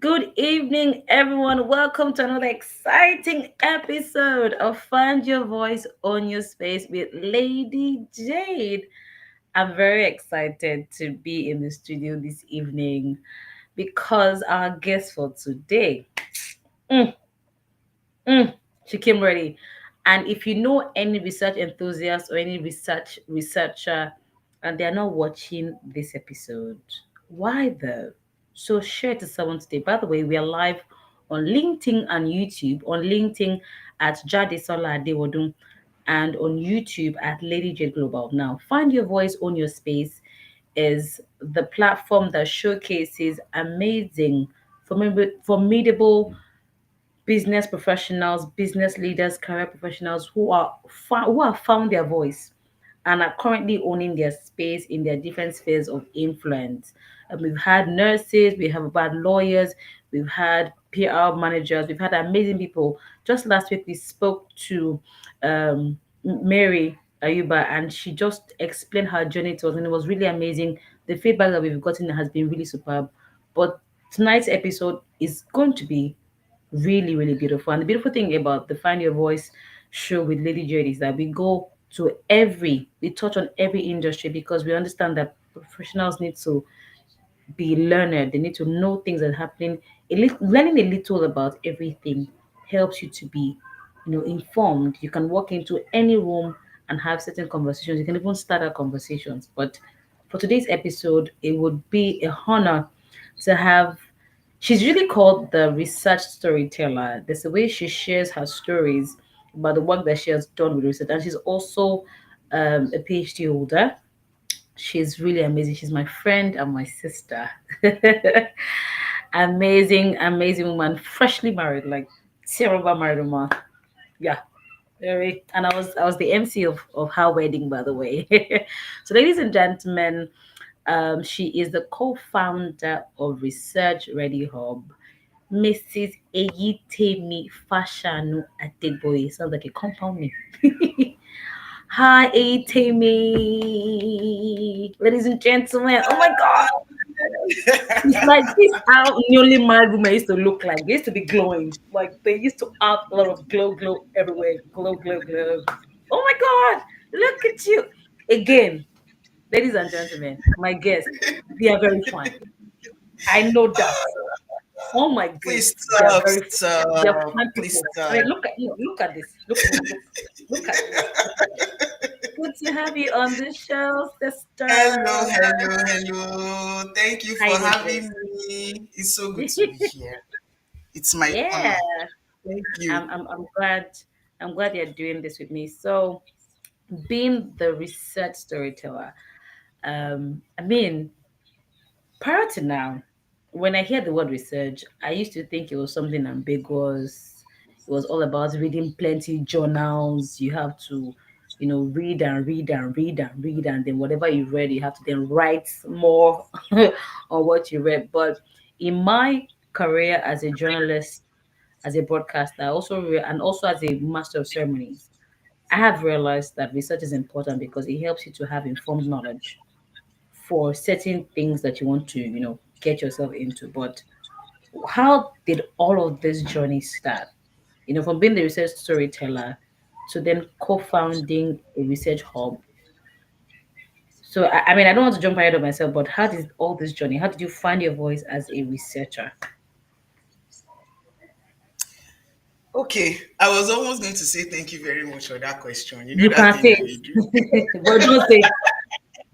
Good evening, everyone. Welcome to another exciting episode of Find Your Voice on Your Space with Lady Jade. I'm very excited to be in the studio this evening because our guest for today, mm, mm, she came ready. And if you know any research enthusiast or any researcher and they're not watching this episode, why though? So share to someone today. By the way, we are live on LinkedIn and YouTube. On LinkedIn at 𝙏𝙝𝙚 and on YouTube at Lady Jade Global. Now, Find Your Voice on Your Space is the platform that showcases amazing, formidable business professionals, business leaders, career professionals who have found their voice and are currently owning their space in their different spheres of influence. And we've had nurses, we have had lawyers, we've had PR managers, we've had amazing people. Just last week we spoke to Mary Ayuba, and she just explained her journey to us, and it was really amazing. The feedback that we've gotten has been really superb. But tonight's episode is going to be really, really beautiful. And the beautiful thing about the Find Your Voice show with Lady Jade is that we touch on every industry because we understand that professionals need to be learned. They need to know things that are happening. Learning a little about everything helps you to be, informed. You can walk into any room and have certain conversations. You can even start our conversations. But for today's episode, it would be a honor to have. She's really called the research storyteller. There's a way she shares her stories about the work that she has done with research, and she's also a PhD holder. She's really amazing. She's my friend and my sister. Amazing, amazing woman. Freshly married, like terrible married woman. Yeah, very. And I was the MC of her wedding, by the way. So, ladies and gentlemen, she is the co-founder of Research Ready Hub, Mrs. Eyitemi Fasanu-Adegboye. Sounds like a compound name. Hi, Eyitemi. Ladies and gentlemen, oh my God. It's like this how newly married women used to look like. They used to be glowing. Like they used to have a lot of glow everywhere. Glow, glow, glow. Oh my God. Look at you. Again, ladies and gentlemen, my guests, they are very fine. I know that. Oh my Please goodness, they are stop, very, they are stop, fine please people. I stop. mean, look at this. Look at this. Good to have you on the show, Hello, sister. hello, hello. Thank you How for you doing having me. It's so good to be today? here. It's my Yeah, honor. Thank you. I'm glad. I'm glad you're doing this with me. So, being the research storyteller, I mean, prior to now, when I hear the word research, I used to think it was something ambiguous. It was all about reading plenty journals. You have to, read and read and read and read, and then whatever you read, you have to then write more on what you read. But in my career as a journalist, as a broadcaster, and also as a master of ceremonies, I have realized that research is important because it helps you to have informed knowledge for certain things that you want to, get yourself into. But how did all of this journey start? From being the research storyteller to then co-founding a research hub. So, I mean, I don't want to jump ahead of myself, but how did all this journey? How did you find your voice as a researcher? Okay, I was almost going to say thank you very much for that question. You know You that can thing say that they do. it, but don't say it.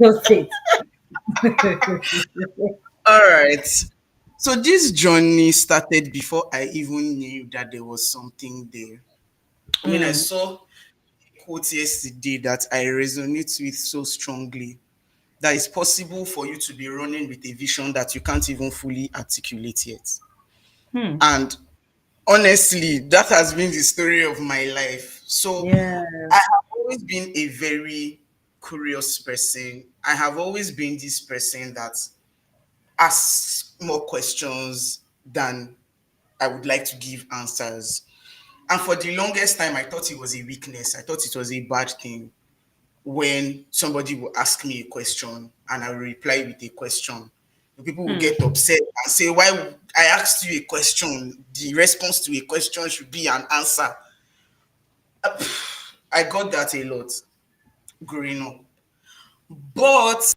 Don't say it. All right. So this journey started before I even knew that there was something there. I mean, I Mm, saw a quote yesterday that I resonate with so strongly. That it's possible for you to be running with a vision that you can't even fully articulate yet. hmm. And honestly, that has been the story of my life. So Yeah. I have always been a very curious person. I have always been this person that asks more questions than I would like to give answers. And for the longest time, I thought it was a weakness. I thought it was a bad thing when somebody will ask me a question and I will reply with a question. The people will Hmm. get upset and say, why I asked you a question, the response to a question should be an answer. I got that a lot growing up. But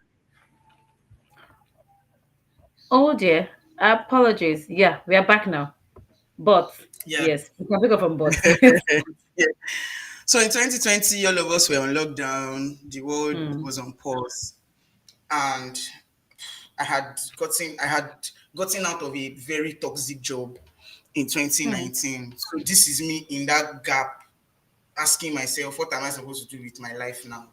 Oh dear. Apologies. Yeah, we are back now. But yeah, yes, we can pick up from but. yeah. So in 2020, all of us were on lockdown. The world Hmm. was on pause, and I had gotten out of a very toxic job in Hmm. 2019. So this is me in that gap, asking myself, what am I supposed to do with my life now?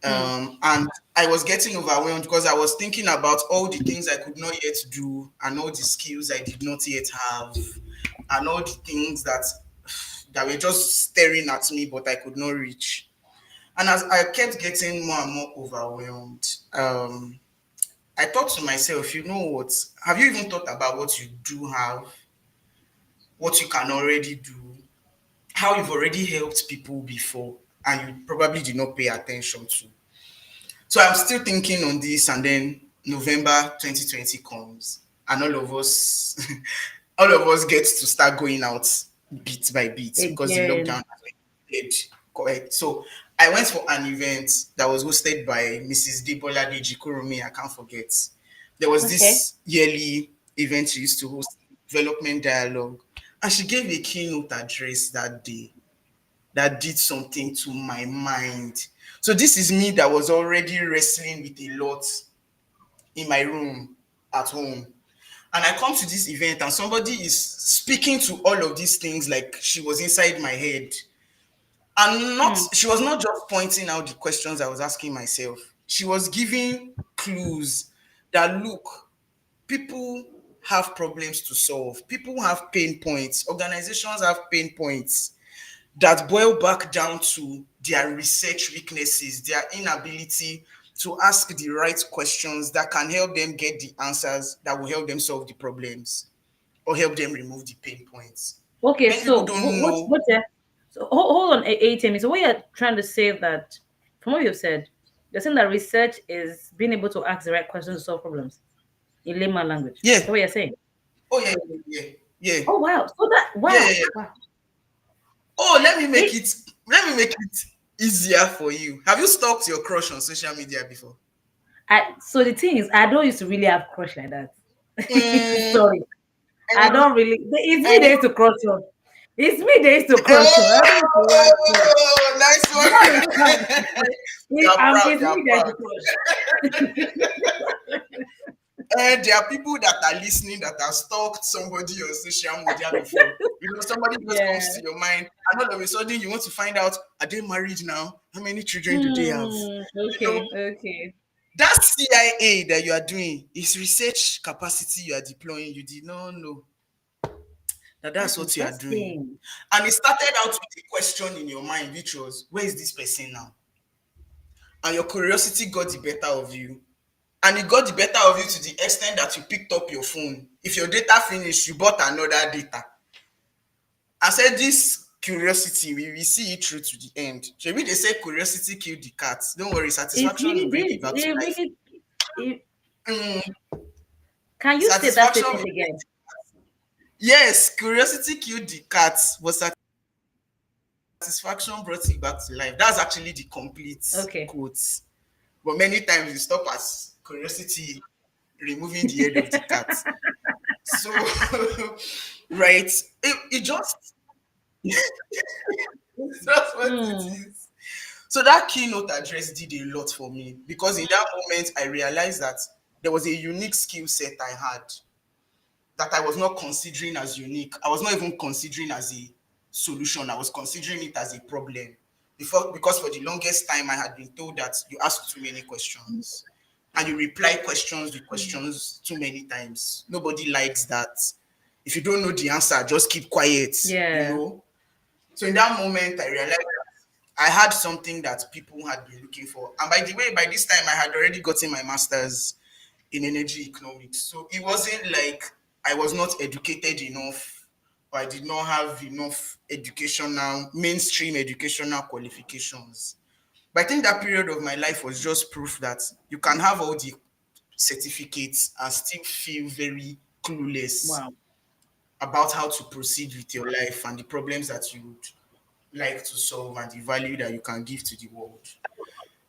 Hmm. And I was getting overwhelmed because I was thinking about all the things I could not yet do, and all the skills I did not yet have, and all the things that were just staring at me, but I could not reach. And as I kept getting more and more overwhelmed, I thought to myself, you know what? Have you even thought about what you do have, what you can already do, how you've already helped people before, and you probably did not pay attention to? So I'm still thinking on this, and then November 2020 comes, and all of us, all of us get to start going out bit by bit because the lockdown Again. has ended. Correct. So I went for an event that was hosted by Mrs. Debola Deji. I can't forget. There was Okay. this yearly event she used to host, development dialogue, and she gave a keynote address that day that did something to my mind. So this is me that was already wrestling with a lot in my room at home. And I come to this event and somebody is speaking to all of these things like she was inside my head. And not Hmm. she was not just pointing out the questions I was asking myself. She was giving clues that look, people have problems to solve. People have pain points. Organizations have pain points that boil back down to their research weaknesses, their inability to ask the right questions that can help them get the answers that will help them solve the problems or help them remove the pain points. Okay, Many people so don't know. what's that? So hold on, ATM. So what you're trying to say that from what you've said, you're saying that research is being able to ask the right questions to solve problems in layman language. Yeah. Is that what you're saying? Oh, yeah, yeah, yeah, yeah, Oh wow. So that yeah, yeah, wow. yeah. Wow. Oh, It, let me make it easier for you. Have you stalked your crush on social media before? so the thing is, I don't used to really have crush like that. Mm, Sorry. I mm, don't really. It's me mm. that used to crush on. It's me that used to crush on. I don't used to have crush. Oh, nice You don't understand. one. You are proud. It's You are me that used proud. to crush. And there are people that are listening that have stalked somebody on social media before. You know, somebody just Yeah. comes to your mind, and all of a sudden you want to find out, are they married now? How many children do they have? You know, Okay. Okay. that CIA that you are doing is research capacity you are deploying. You did not know that that's That's what you are doing. interesting. And it started out with a question in your mind, which was, where is this person now? And your curiosity got the better of you. And it got the better of you to the extent that you picked up your phone. If your data finished, you bought another data. I said, this curiosity, we will see it through to the end. Maybe they say curiosity killed the cat. Don't worry, It satisfaction will really bring it did. back to It life. really. It, Mm, can you say that satisfaction, statement again? yes, curiosity killed the cat, but satisfaction brought it back to life. That's actually the complete Okay. quote. But many times we stop as curiosity removing the head of the cat. So, right, it just that's what it Hmm. is. So that keynote address did a lot for me because in that moment I realized that there was a unique skill set I had that I was not considering as unique. I was not even considering as a solution. I was considering it as a problem. Before, because for the longest time I had been told that you ask too many questions and you reply questions with questions too many times. Nobody likes that. If you don't know the answer, just keep quiet, you Yeah. know. So in that moment, I realized I had something that people had been looking for. And by the way, by this time, I had already gotten my master's in energy economics. So it wasn't like I was not educated enough or I did not have enough educational, mainstream educational qualifications. But I think that period of my life was just proof that you can have all the certificates and still feel very clueless Wow. about how to proceed with your life and the problems that you would like to solve and the value that you can give to the world.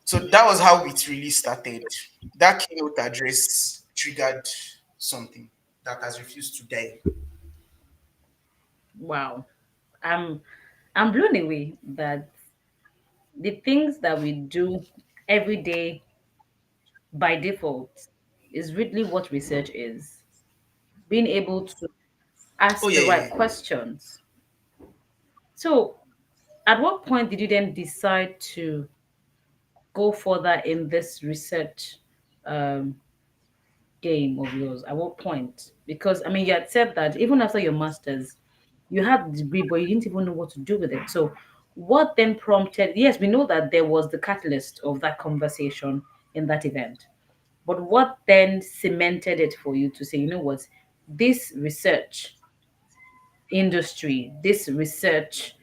So that was how it really started. That keynote address triggered something that has refused to die. Wow. I'm I'm blown away that the things that we do every day by default is really what research is. Being able to Oh ask yeah, the yeah, right yeah. questions. So, at what point did you then decide to go further in this research um, game of yours? At what point? Because I mean, you had said that even after your masters, you had the degree, but you didn't even know what to do with it. So, what then prompted? Yes, we know that there was the catalyst of that conversation in that event, but what then cemented it for you to say, you know what, this research this research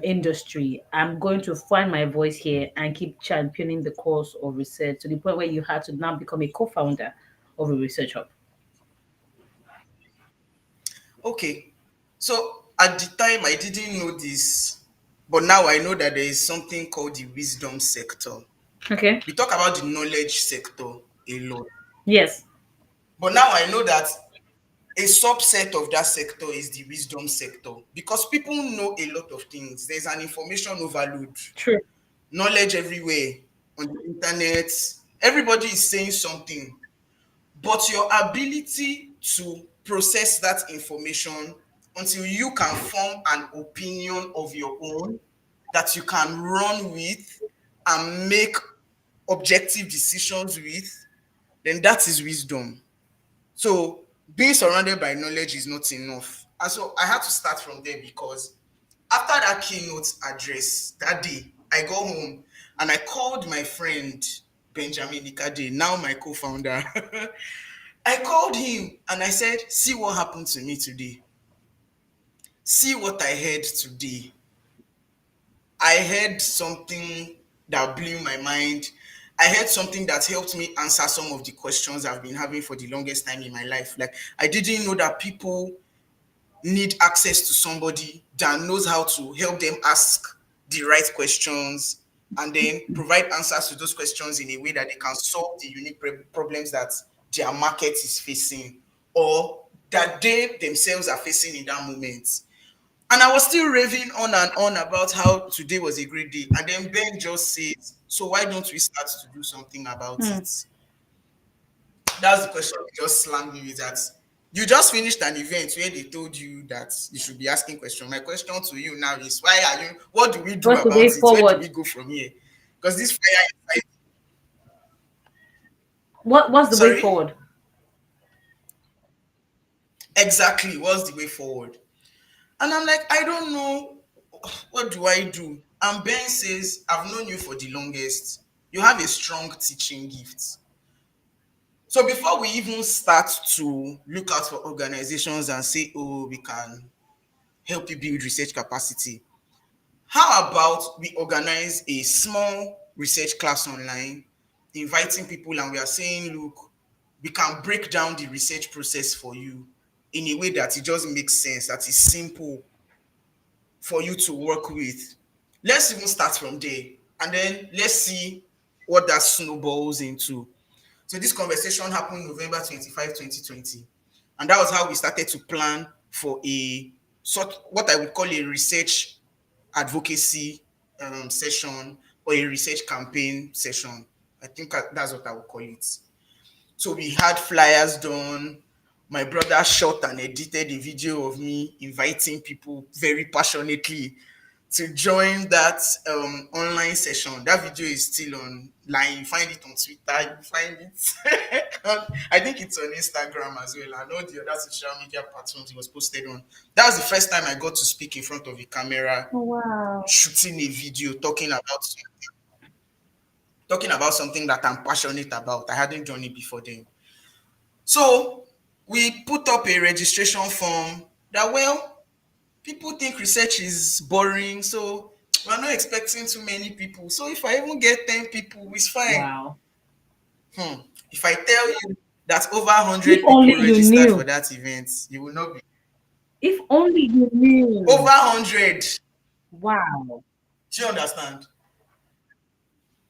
industry, I'm going to find my voice here and keep championing the cause of research to the point where you had to now become a co-founder of a research hub. Okay. So at the time I didn't know this, but now I know that there is something called the wisdom sector. Okay. We talk about the knowledge sector a lot. Yes. But now I know that a subset of that sector is the wisdom sector because people know a lot of things. There's an information overload, True. knowledge everywhere on the internet. Everybody is saying something, but your ability to process that information until you can form an opinion of your own that you can run with and make objective decisions with, then that is wisdom. So being surrounded by knowledge is not enough. And so I had to start from there because after that keynote address that day, I go home and I called my friend Benjamin Ikade, now my co-founder. I called him and I said, see what happened to me today. See what I heard today. I heard something that blew my mind. I heard something that helped me answer some of the questions I've been having for the longest time in my life. Like, I didn't know that people need access to somebody that knows how to help them ask the right questions and then provide answers to those questions in a way that they can solve the unique problems that their market is facing or that they themselves are facing in that moment. And I was still raving on and on about how today was a great day. And then Ben just says, so why don't we start to do something about Hmm. it? That's the question you just slammed me with that. You just finished an event where they told you that you should be asking questions. My question to you now is why are you what do we do What's the way about it? Where do we forward? go from here? Because this fire inside, What's the way sorry? forward? Exactly, what's the way forward? And I'm like, I don't know, what do I do? And Ben says, I've known you for the longest. You have a strong teaching gift. So before we even start to look out for organizations and say, oh, we can help you build research capacity, how about we organize a small research class online, inviting people, and we are saying, look, we can break down the research process for you in a way that it just makes sense, that is simple for you to work with. Let's even start from there and then let's see what that snowballs into. So this conversation happened November 25, 2020. And that was how we started to plan for a sort what I would call a research advocacy session or a research campaign session. I think that's what I would call it. So we had flyers done. My brother shot and edited a video of me inviting people very passionately to join that online session. That video is still online. You find it on Twitter. You find it. I think it's on Instagram as well. And all the other social media platforms it was posted on. That was the first time I got to speak in front of a camera, Oh, wow. shooting a video, talking about something that I'm passionate about. I hadn't done it before then. So we put up a registration form that, well, people think research is boring, so we're not expecting too many people. So if I even get 10 people, it's fine. Wow. Hmm. If I tell you, that over If 100 people only you registered for knew. that event. You will not be If only you over knew. 100. Wow. Do you understand?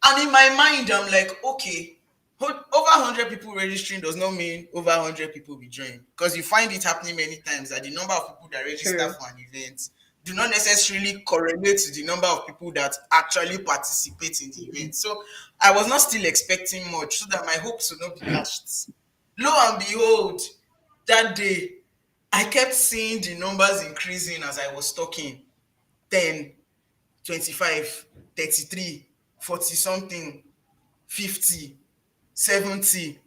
And in my mind, I'm like, okay, over 100 people registering does not mean over 100 people will join. Because you find it happening many times that the number of people that register True. for an event do not necessarily correlate to the number of people that actually participate in the event. So I was not still expecting much so that my hopes would not be dashed. Lo and behold, that day, I kept seeing the numbers increasing as I was talking. 10, 25, 33, 40 something, 50, 70.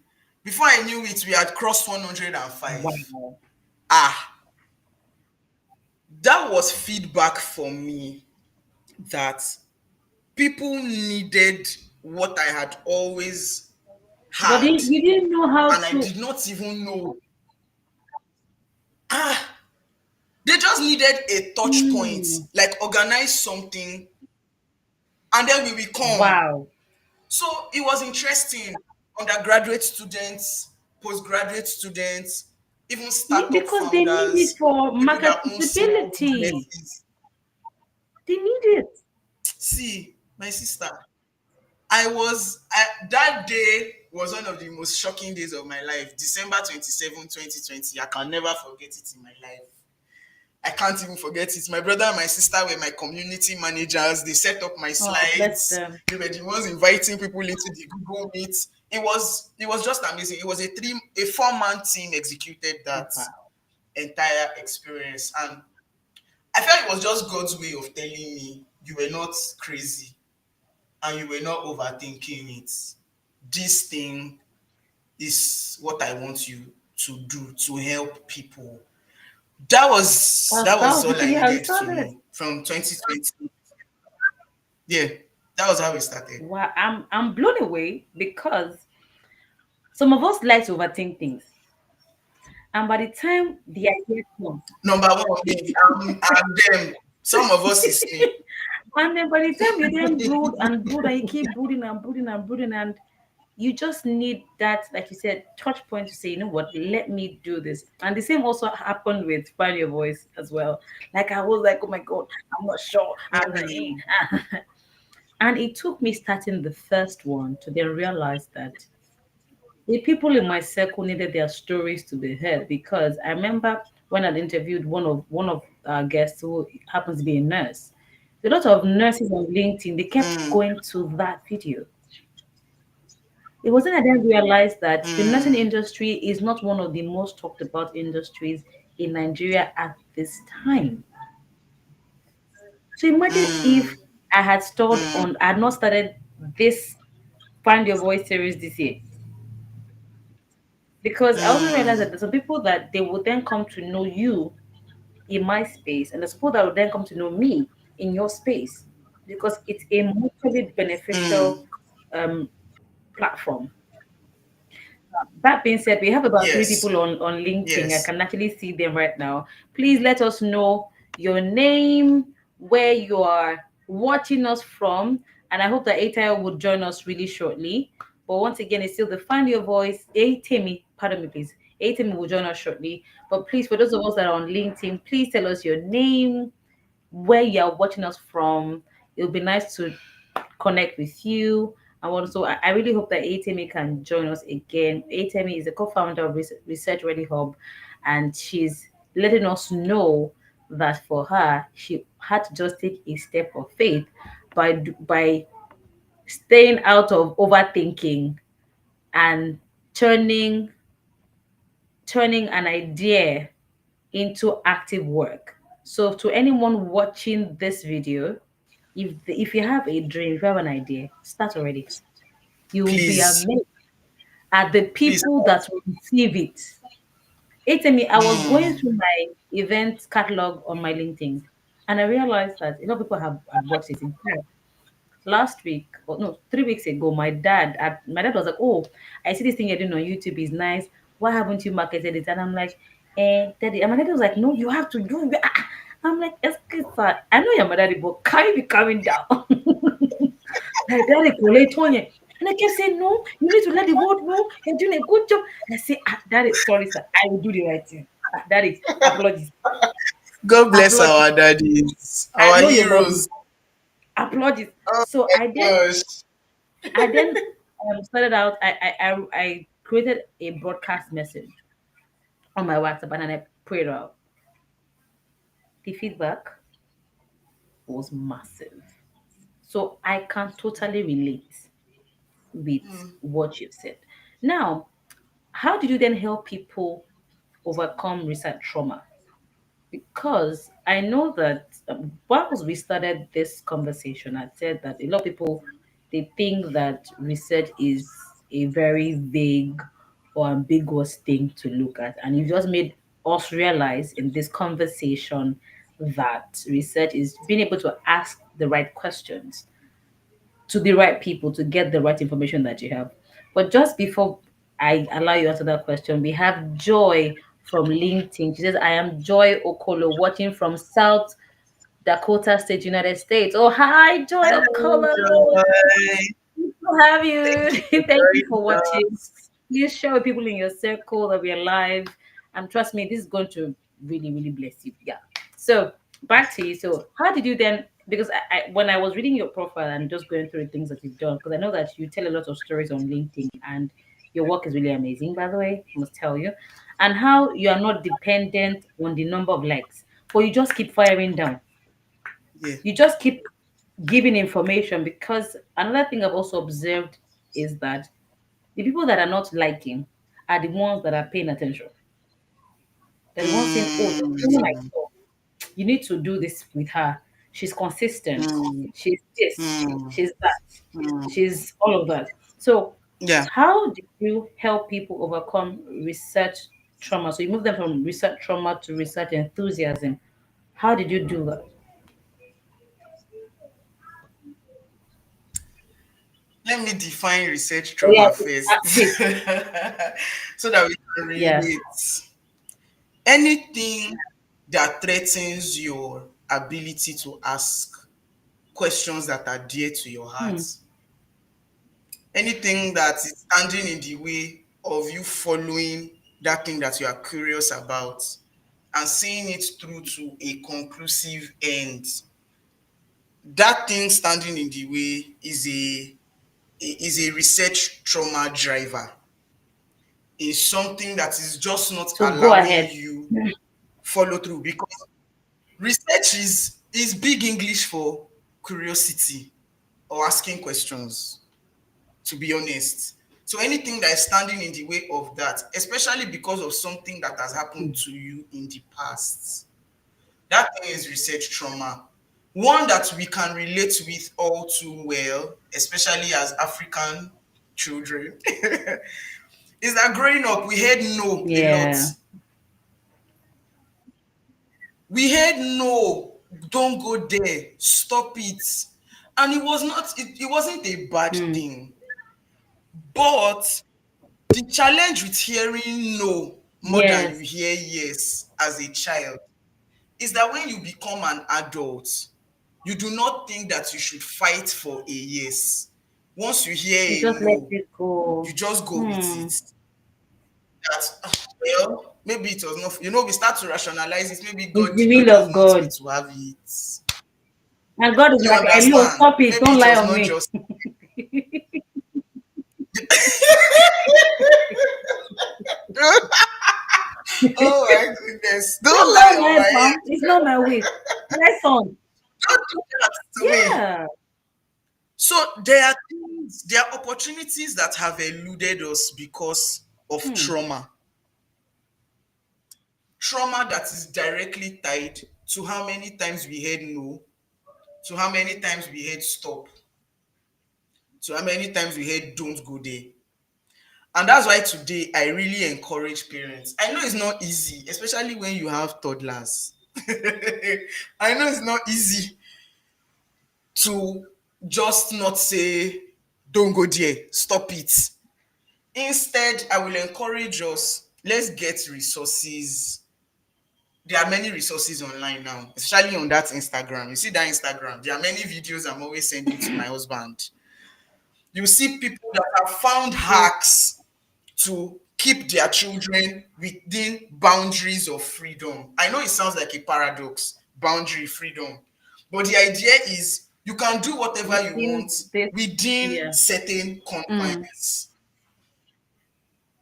Before I knew it, we had crossed 105. Wow. Ah, that was feedback for me that people needed what I had always But had, you didn't know how and I to. did not even know. Ah, they just needed a touch point, Hmm. like organize something, and then we will come. Wow. So it was interesting. Undergraduate students, postgraduate students, even startup Because they need it founders, for people that own small marketability. businesses. They need it. See, my sister, that day was one of the most shocking days of my life. December 27, 2020. I can never forget it in my life. I can't even forget it. My brother and my sister were my community managers. They set up my Oh, bless slides. them. They were the ones inviting people into the Google Meet. It was just amazing. It was a 4-man team executed that Wow. entire experience. And I felt it was just God's way of telling me you were not crazy and you were not overthinking it. This thing is what I want you to do to help people. That was That's that that was was all I literally how it needed to started. know from 2020. Yeah, that was how it started. Wow, I'm blown away because some of us like to overthink things, and by the time the idea comes, Number one, me, I'm them. Some of us is me. and then by the time you then brood and brood and you keep brooding and brooding and brooding and you just need that, like you said, touch point to say, you know what, let me do this. And the same also happened with Find Your Voice as well. Like I was like, oh my god, I'm not sure. I'm like, Mm, and it took me starting the first one to then realize that the people in my circle needed their stories to be heard, because I remember when I interviewed one of our guests who happens to be a nurse. A lot of nurses on LinkedIn, they kept mm, going to that video. It wasn't I then realized that the nursing mm, industry is not one of the most talked about industries in Nigeria at this time. So imagine if mm, I had not started this Find Your Voice series this year. Because I also realized that mm, there's some people that they will then come to know you in my space, and there's people that will then come to know me in your space, because it's a mutually beneficial mm. um, platform. That being said, we have about three Yes, people on LinkedIn. I yes. can actually see them right now. Please let us know your name, where you are watching us from, and I hope that Atai will join us really shortly. But once again, it's still the Find Your Voice. Aitemi, pardon me, please. Aitemi will join us shortly. But please, for those of us that are on LinkedIn, please tell us your name, where you are watching us from. It would be nice to connect with you. And also, I really hope that Aitemi can join us again. Aitemi is the co-founder of Research Ready Hub, and she's letting us know that for her, she had to just take a step of faith by staying out of overthinking and turning turning an idea into active work. So to anyone watching this video, if you have a dream, if you have an idea, start already. You will be Please, amazed at the please. people that will receive it. Tell me, I was going Mm, through my event catalog on my LinkedIn, and I realized that a lot of people have watched it. In fact, last week, or no, 3 weeks ago, my dad was like, "Oh, I see this thing you're doing on YouTube is nice. Why haven't you marketed it?" And I'm like, Daddy. And my daddy was like, "No, you have to do it." I'm like, "Excuse sir, I know you're my daddy, but can you be coming down?" Like, Daddy, Kole Tonye. And I kept saying, no, you need to let the world know you're doing a good job. And I say, Daddy, sorry, sir. I will do the right thing. Daddy, apologies. God bless Apologies. our daddies, I our know you love me. heroes. Apologies. Oh So my gosh. I then started out. I created a broadcast message on my WhatsApp and then I put it out. The feedback was massive. So I can totally relate with what you've said. Now, how did you then help people overcome recent trauma? Because I know that once we started this conversation, I said that a lot of people they think that research is a very vague or ambiguous thing to look at, and you just made us realize in this conversation that research is being able to ask the right questions to the right people to get the right information that you have. But just before I allow you to answer that question, we have Joy from LinkedIn. She says, I am Joy Okolo, watching from South Dakota State, United States. Oh, hi, Joy Hello, Okolo. Joy. Good to have you. Thank you for Thank you for joining watching. us. Please share with people in your circle that we are live. And trust me, this is going to really, really bless you. Yeah. So back to you. So how did you then? Because when I was reading your profile and just going through the things that you've done, because I know that you tell a lot of stories on LinkedIn and your work is really amazing, by the way, I must tell you. And how you are not dependent on the number of likes, but you just keep firing down. Yeah. You just keep giving information because another thing I've also observed is that the people that are not liking are the ones that are paying attention. They're the ones saying, "Oh, there's someone I Mm, saw. You need to do this with her. She's consistent. mm, She's this. mm, She's that. mm. She's all of that." So, Yeah. how do you help people overcome research trauma? So you move them from research trauma to research enthusiasm. How did you do that? Let me define research Oh, yeah, trauma first please. so that we can Yes. relate. Anything that threatens your ability to ask questions that are dear to your heart, Hmm. anything that is standing in the way of you following that thing that you are curious about and seeing it through to a conclusive end, that thing standing in the way is a research trauma driver, is something that is just not So go allowing ahead. you follow through, because research is big English for curiosity or asking questions, to be honest. So anything that is standing in the way of that, especially because of something that has happened to you in the past, that thing is research trauma. One that we can relate with all too well, especially as African children, is that growing up we heard no a lot. Yeah. We heard no, don't go there, stop it. And it wasn't a bad Hmm. thing. But the challenge with hearing no more than you Yes. hear yes as a child is that when you become an adult, you do not think that you should fight for a yes. Once you hear You a just let no, it you go. just go with Hmm. it. That, well, maybe it was not, we start to rationalize it. Maybe It's God the did not will just of want me God. to have it. And God is You like, hello, understand? stop it. Maybe Don't it lie was on not me. just. Oh my goodness. Don't Don't lie lie on my my head, head. fam. It's not my way. My son. Don't do that to me. Yeah. So there are opportunities that have eluded us because of Hmm. trauma. Trauma that is directly tied to how many times we heard no, to how many times we heard stop, to how many times we heard don't go there. And that's why today I really encourage parents. I know it's not easy, especially when you have toddlers. I know it's not easy to just not say, don't go there, stop it. Instead, I will encourage us, let's get resources. There are many resources online now, especially on that Instagram. You see that Instagram, there are many videos I'm always sending to my husband. You see people that have found hacks to keep their children within boundaries of freedom. I know it sounds like a paradox, boundary, freedom, but the idea is you can do whatever you want within this, within yeah. certain Mm. confines.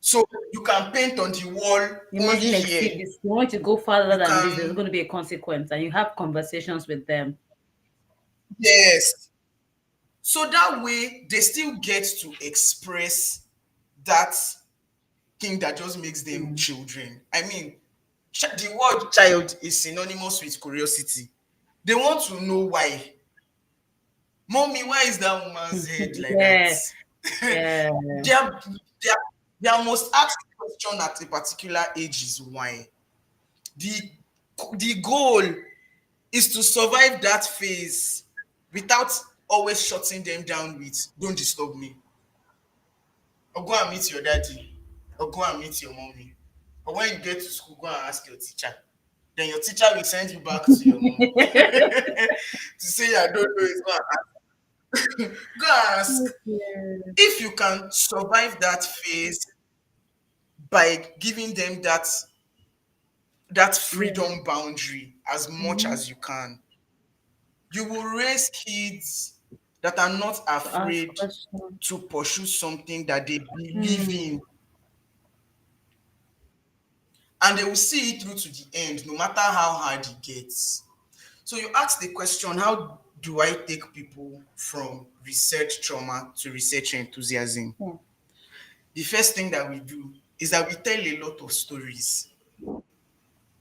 So you can paint on the wall You only mustn't here. exceed this. You want to go further You than this, there's can, going to be a consequence, and you have conversations with them. yes. So that way they still get to express that thing that just makes them Mm. children. I mean, the word child is synonymous with curiosity. They want to know why. Mommy, why is that woman's head like that? Yeah, yeah. their, their, their most asked question at a particular age is why. The, the goal is to survive that phase without always shutting them down with, don't disturb me. Or go and meet your daddy. Or go and meet your mommy. Or when you get to school, go and ask your teacher. Then your teacher will send you back to your mom to say I don't know it. Go and ask. Yeah. If you can survive that phase by giving them that Yeah. freedom boundary as much Mhm. as you can, you will raise kids that are not To ask afraid questions. to pursue something that they believe Mm. in, and they will see it through to the end no matter how hard it gets. So you ask the question, how do I take people from research trauma to research enthusiasm? Yeah. The first thing that we do is that we tell a lot of stories.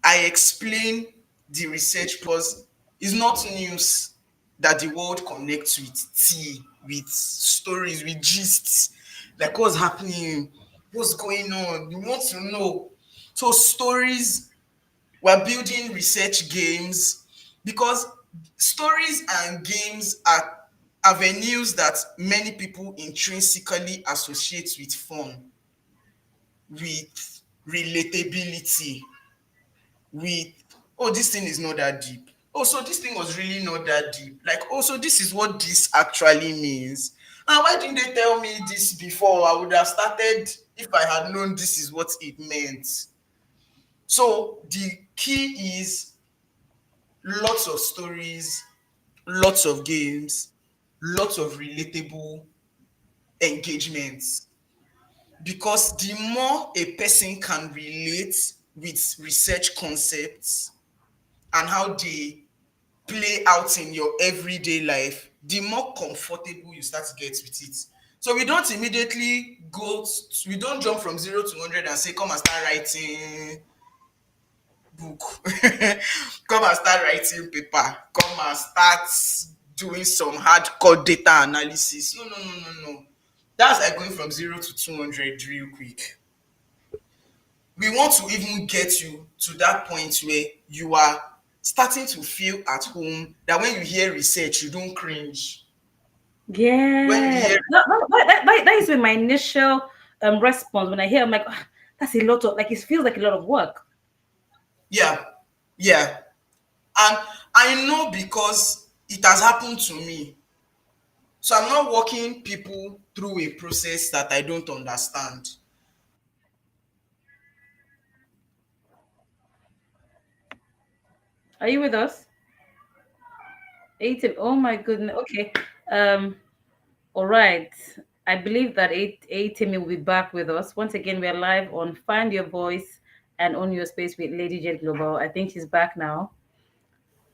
I explain the research because it's not news that the world connects with tea, with stories, with gists, like what's happening, what's going on. You want to know. So stories, we're building research games because stories and games are avenues that many people intrinsically associate with fun, with relatability, with, oh, this thing is not that deep. Oh, so this thing was really not that deep. Like, oh, so this is what this actually means. And why didn't they tell me this before? I would have started if I had known this is what it meant. So the key is lots of stories, lots of games, lots of relatable engagements. Because the more a person can relate with research concepts and how they play out in your everyday life, the more comfortable you start to get with it. So we don't immediately we don't jump from 0 to 100 and say, come and start writing book. Come and start writing paper. Come and start doing some hardcore data analysis. No, no, no, no, no. That's like going from 0 to 200 real quick. We want to even get you to that point where you are starting to feel at home, that when you hear research, you don't cringe. When you Yeah. hear, That is been my initial response when I hear. I'm like, "Ah, that's a lot of like. It feels like a lot of work." yeah, yeah. And I know because it has happened to me. So I'm not walking people through a process that I don't understand. Are you with us? 80. Oh my goodness. Okay. Um. All right. I believe that Eyitemi will be back with us once again. We are live on Find Your Voice and Own Your Space with Lady Jade Global. I think she's back now.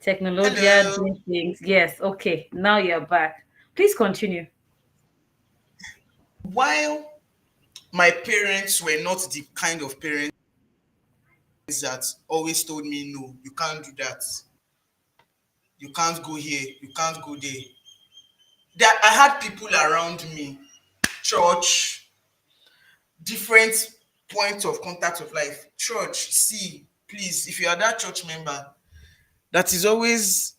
Technologia Hello. doing things. Yes. Okay. Now you're back. Please continue. While my parents were not the kind of parents that always told me, no, you can't do that. You can't go here. You can't go there. I had people around me, church, different points of contact of life. Church, see, please, if you are that church member that is always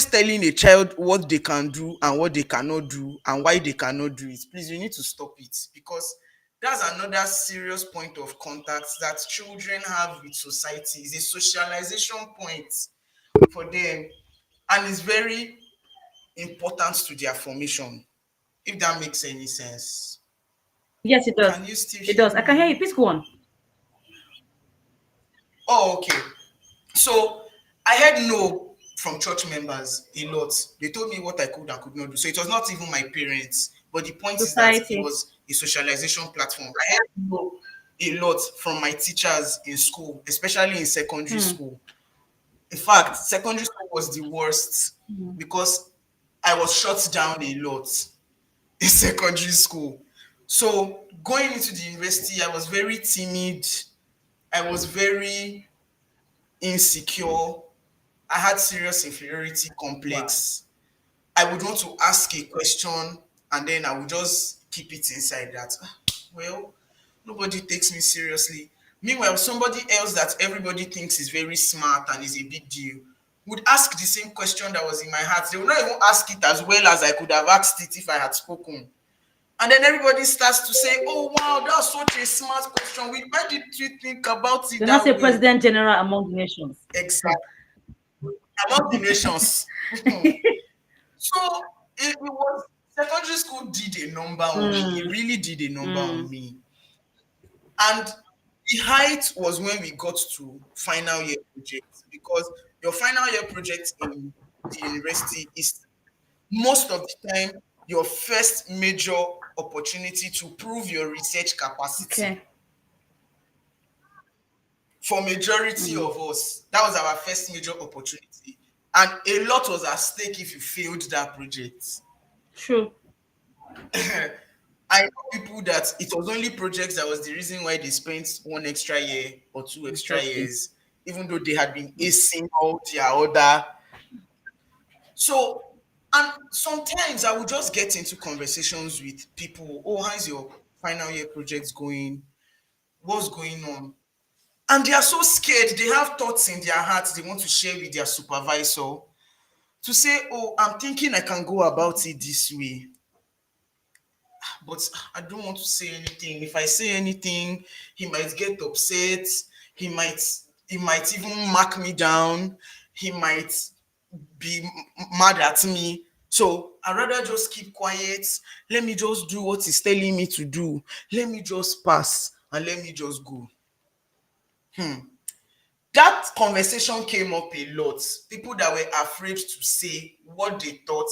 telling a child what they can do and what they cannot do and why they cannot do it, please, you need to stop it, because that's another serious point of contact that children have with society. Is a socialization point for them, and it's very important to their formation. If that makes any sense. Yes, it does. Can you still It hear does. I can hear you. me? Please go on. Oh, okay. So I heard no from church members a lot. They told me what I could and could not do. So it was not even my parents. But the point is that it Society. was a socialization platform. I heard no a lot from my teachers in school, especially in secondary Hmm. school. In fact, secondary school was the worst because I was shut down a lot in secondary school. So going into the university, I was very timid. I was very insecure. I had serious inferiority Wow. complex. I would want to ask a question and then I would just keep it inside that. Well, nobody takes me seriously. Meanwhile, somebody else that everybody thinks is very smart and is a big deal would ask the same question that was in my heart. They would not even ask it as well as I could have asked it if I had spoken. And then everybody starts to say, "Oh wow, that's such a smart question. Why did you think about it They're not say that way?" President General among the nations. Exactly. Among the nations. So it was secondary school did a number on me. It Hmm. really did a number Hmm. on me. And the height was when we got to final year projects because your final year project in the university is most of the time your first major opportunity to prove your research capacity. Okay. For majority Hmm. of us, that was our first major opportunity. And a lot was at stake if you failed that project. True. I know people that it was only projects that was the reason why they spent 1 extra year or 2 extra Interesting. years, even though they had been acing all their other. So, and sometimes I would just get into conversations with people. Oh, how's your final year projects going? What's going on? And they are so scared. They have thoughts in their hearts they want to share with their supervisor to say, oh, I'm thinking I can go about it this way. But I don't want to say anything. If I say anything, he might get upset. He might he might even mark me down. He might be mad at me. So I rather just keep quiet. Let me just do what he's telling me to do. Let me just pass and let me just go. That conversation came up a lot. People that were afraid to say what they thought,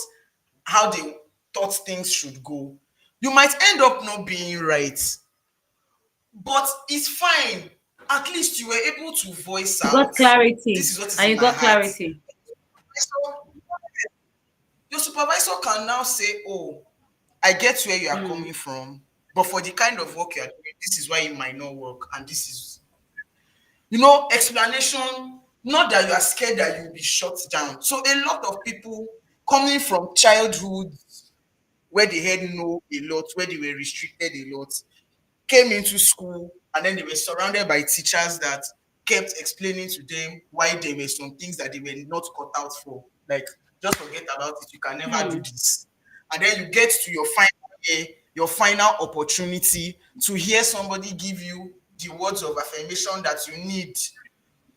how they thought things should go. You might end up not being right, but it's fine. At least you were able to voice You got out. This clarity. is what is And in you my got heart. clarity. So your supervisor can now say, "Oh, I get where you are Hmm. coming from, but for the kind of work you are doing, this is why it might not work, and this is, explanation. Not that you are scared that you'll be shut down." So a lot of people coming from childhood where they had no a lot, where they were restricted a lot, came into school and then they were surrounded by teachers that kept explaining to them why there were some things that they were not cut out for. Like, just forget about it, you can never do Hmm. this. And then you get to your final year, your final opportunity to hear somebody give you the words of affirmation that you need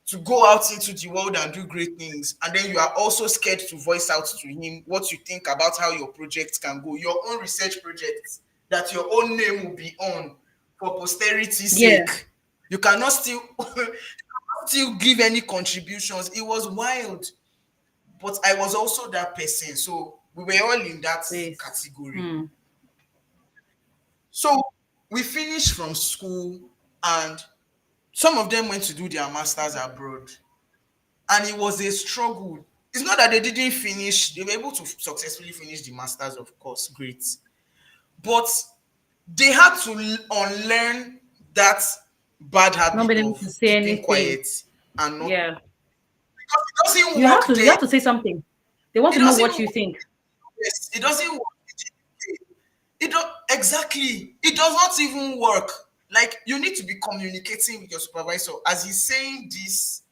to go out into the world and do great things. And then you are also scared to voice out to him what you think about how your project can go, your own research projects that your own name will be on for posterity's Yeah. sake. You cannot still still give any contributions. It was wild. But I was also that person. So we were all in that Space. category. Hmm. So we finished from school and some of them went to do their masters abroad. And it was a struggle. It's not that they didn't finish, they were able to successfully finish the masters, of course, great. But they had to unlearn that bad Not habit being able of to say keeping anything. quiet and not, Yeah. because it doesn't You have work to. You there. have to say something. They want It to know doesn't what you work. think. Yes, it doesn't work. It don't exactly. It does not even work. Like, you need to be communicating with your supervisor as he's saying this.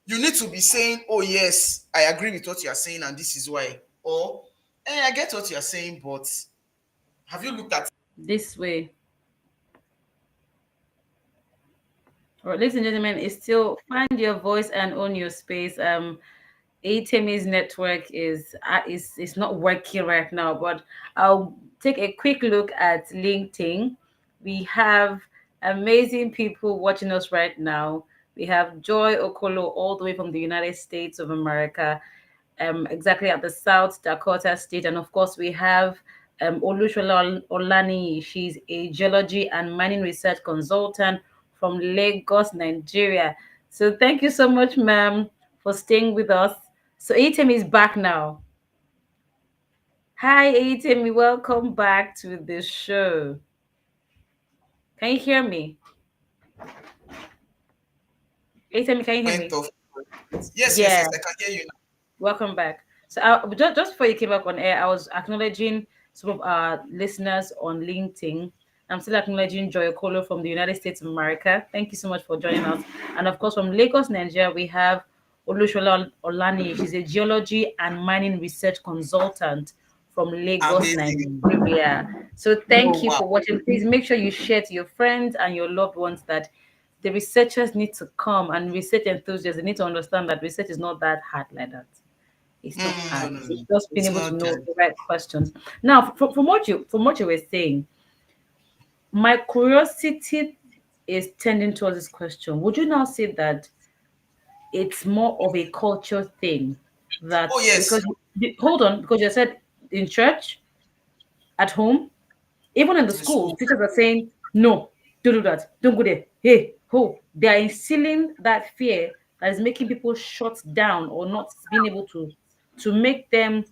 You need to be saying, "Oh yes, I agree with what you are saying, and this is why." Or, I get what you are saying, but have you looked at? This way. All right, ladies and gentlemen, it's still find your voice and own your space. Eyitemi's network is not working right now, but I'll take a quick look at LinkedIn. We have amazing people watching us right now. We have Joy Okolo all the way from the United States of America, exactly at the South Dakota state. And of course, we have Olushola Olani. She's a geology and mining research consultant from Lagos, Nigeria. So thank you so much, ma'am, for staying with us. So Item is back now. Hi, Eyitemi. Welcome back to the show. Can you hear me? Eyitemi, can you hear Point me? of yes, yes, Yeah, yes. I can hear you now. welcome back. So, just before you came back on air, I was acknowledging some of our listeners on LinkedIn. I'm still acknowledging Joy Okolo from the United States of America. Thank you so much for joining us. And of course, from Lagos, Nigeria, we have Olushola Olani. She's a geology and mining research consultant from Lagos, Amazing. Nigeria. So Oh thank you wow. for watching. Please make sure you share to your friends and your loved ones that the researchers need to come, and research enthusiasts, they need to understand that research is not that hard like that. It's not No, hard. no, It's no. just being It's able to not know that. the right questions. Now, from what you were saying, my curiosity is tending towards this question. Would you now say that it's more of a culture thing? That Oh yes. because hold on, because you said in church, at home, even in the In schools, school. teachers are saying, no, don't do that. Don't go there. Hey, ho. They are instilling that fear that is making people shut down or not being able to make them,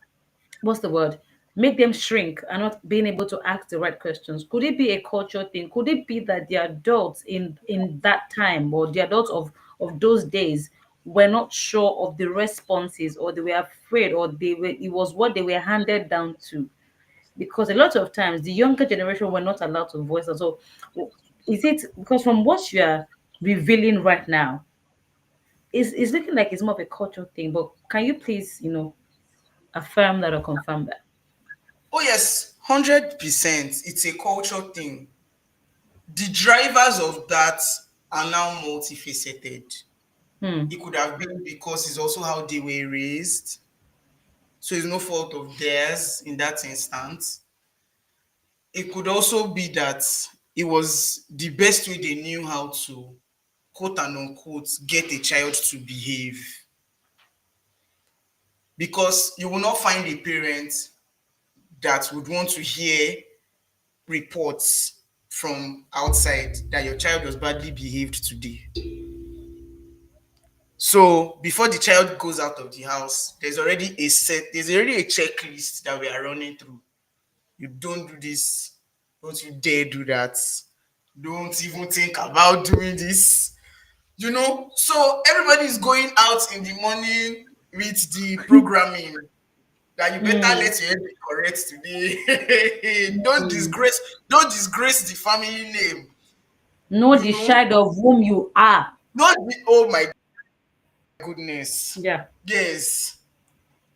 what's the word? Make them shrink and not being able to ask the right questions. Could it be a culture thing? Could it be that the adults in that time, or the adults of those days, were not sure of the responses, or they were afraid, or it was what they were handed down to? Because a lot of times the younger generation were not allowed to voice. And so, is it because from what you are revealing right now, is looking like it's more of a cultural thing? But can you please, affirm that or confirm that? Oh yes, 100%. It's a culture thing. The drivers of that are now multifaceted. Hmm. It could have been because it's also how they were raised. So it's no fault of theirs in that instance. It could also be that it was the best way they knew how to, quote and unquote, get a child to behave. Because you will not find a parent that would want to hear reports from outside that your child was badly behaved today. So before the child goes out of the house, there's already a checklist that we are running through. You don't do this, don't you dare do that. Don't even think about doing this. So everybody is going out in the morning with the programming that you better Hmm. let your head be correct today. Don't disgrace the family name. Know You the know, child of whom you are. not the, oh my goodness. Yeah. Yes.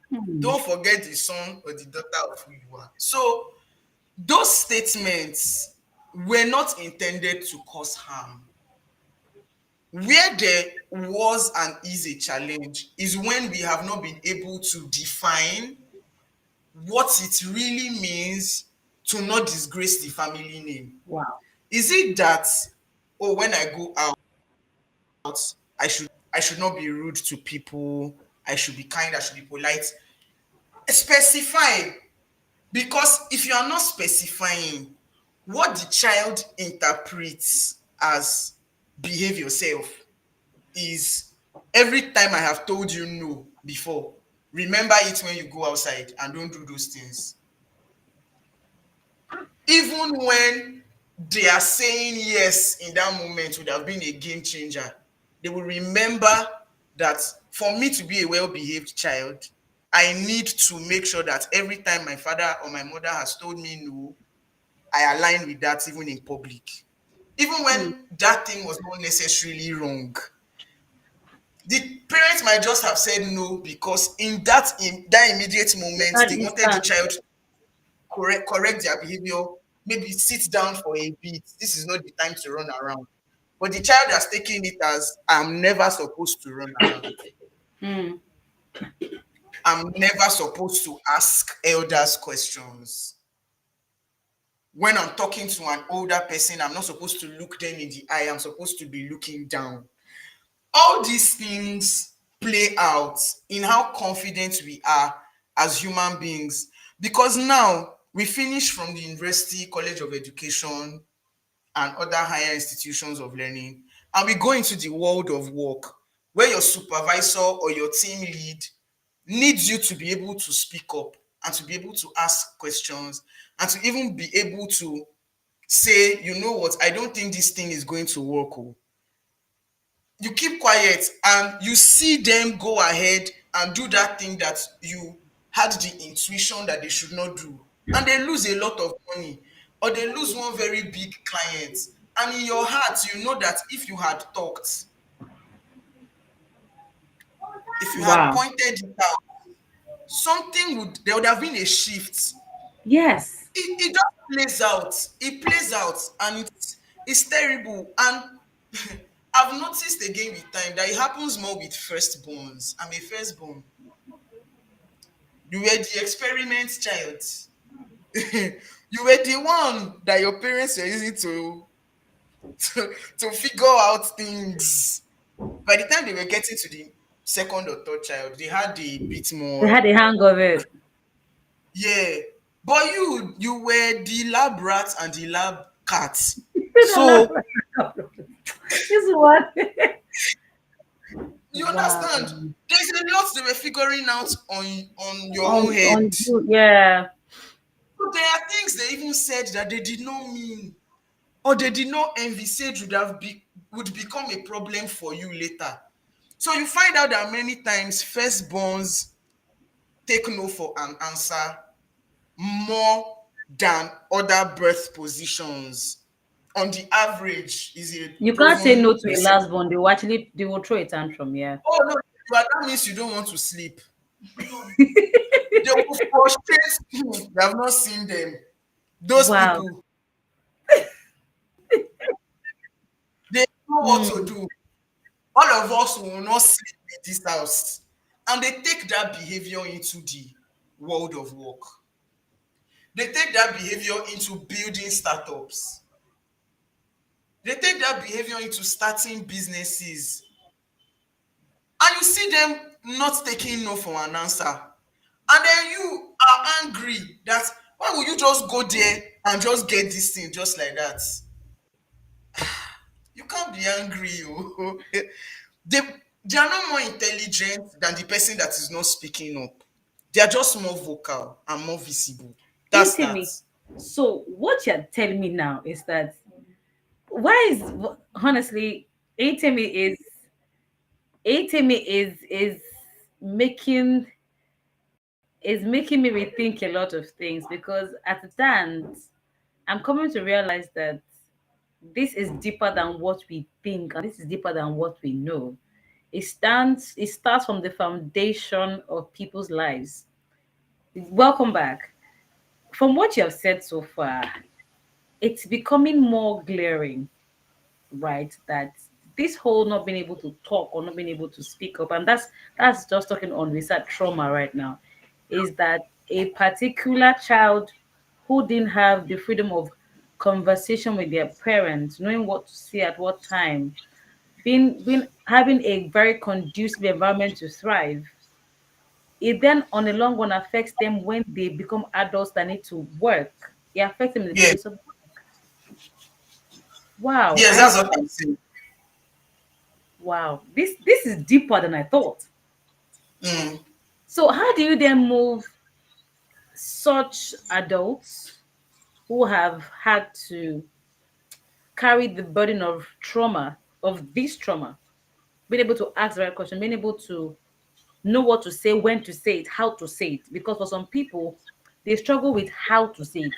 Hmm. Don't forget the son or the daughter of who you are. So those statements were not intended to cause harm. Where there was and is a challenge is when we have not been able to define what it really means to not disgrace the family name. Wow. Is it that, oh, when I go out, I should not be rude to people, I should be kind, I should be polite? Specify, because if you are not specifying what the child interprets as behave yourself is every time I have told you no before, remember it when you go outside and don't do those things. Even when they are saying yes in that moment would have been a game changer, they will remember that for me to be a well-behaved child, I need to make sure that every time my father or my mother has told me no, I align with that even in public. Even Hmm. when that thing was not necessarily wrong. The parents might just have said no because in that immediate You moment had they wanted the instant. child to correct their behavior, maybe sit down for a bit. This is not the time to run around. But the child has taken it as I'm never supposed to run around. Hmm. I'm never supposed to ask elders questions. When I'm talking to an older person, I'm not supposed to look them in the eye. I'm supposed to be looking down. All these things play out in how confident we are as human beings. Because now we finish from the university, college of education, and other higher institutions of learning, and we go into the world of work where your supervisor or your team lead needs you to be able to speak up and to be able to ask questions and to even be able to say, you know what, I don't think this thing is going to work. Oh. You keep quiet and you see them go ahead and do that thing that you had the intuition that they should not do, and they lose a lot of money, or they lose one very big client, and in your heart you know that if you had talked, if you had Wow. pointed it out, something would there would have been a shift. Yes. It just plays out. It plays out, and it's terrible. And I've noticed again with time that it happens more with firstborns. I'm a firstborn. You were the experiment child. You were the one that your parents were using to figure out things. By the time they were getting to the second or third child, they had a bit They more. had a hang of it. Yeah. But you were the lab rat and the lab cat. This So one. you Wow. understand? There's a lot they were figuring out on your own head. On you, yeah. So there are things they even said that they did not mean, or they did not envisage would become a problem for you later. So you find out that many times firstborns take no for an answer more than other birth positions. On the average, is a You can't say no proven to a research. last one. They will throw a tantrum, yeah. Oh no, but that means you don't want to sleep. They will frustrate you. You have not seen them. Those Wow. people, they know what to Mm. do. All of us will not sleep in this house. And they take that behavior into the world of work. They take that behavior into building startups. They take that behavior into starting businesses. And you see them not taking no for an answer. And then you are angry that why would you just go there and just get this thing just like that? You can't be angry. Oh. they, they are not more intelligent than the person that is not speaking up. They are just more vocal and more visible. That's that. Eyitemi, so what you're telling me now is that why is honestly Eyitemi is making making me rethink a lot of things because at the time I'm coming to realize that this is deeper than what we think and this is deeper than what we know. It starts from the foundation of people's lives. Welcome back. From what you have said so far, it's becoming more glaring, right? That this whole not being able to talk or not being able to speak up, and that's just talking on research trauma right now, is that a particular child who didn't have the freedom of conversation with their parents, knowing what to say at what time, being having a very conducive environment to thrive, it then on the long run affects them when they become adults that need to work. It affects them in the Yeah. place of wow. Yes, I that's what I'm saying. wow. This is deeper than I thought. Mm. So how do you then move such adults who have had to carry the burden of trauma, of this trauma, being able to ask the right question, being able to know what to say, when to say it, how to say it? Because for some people, they struggle with how to say it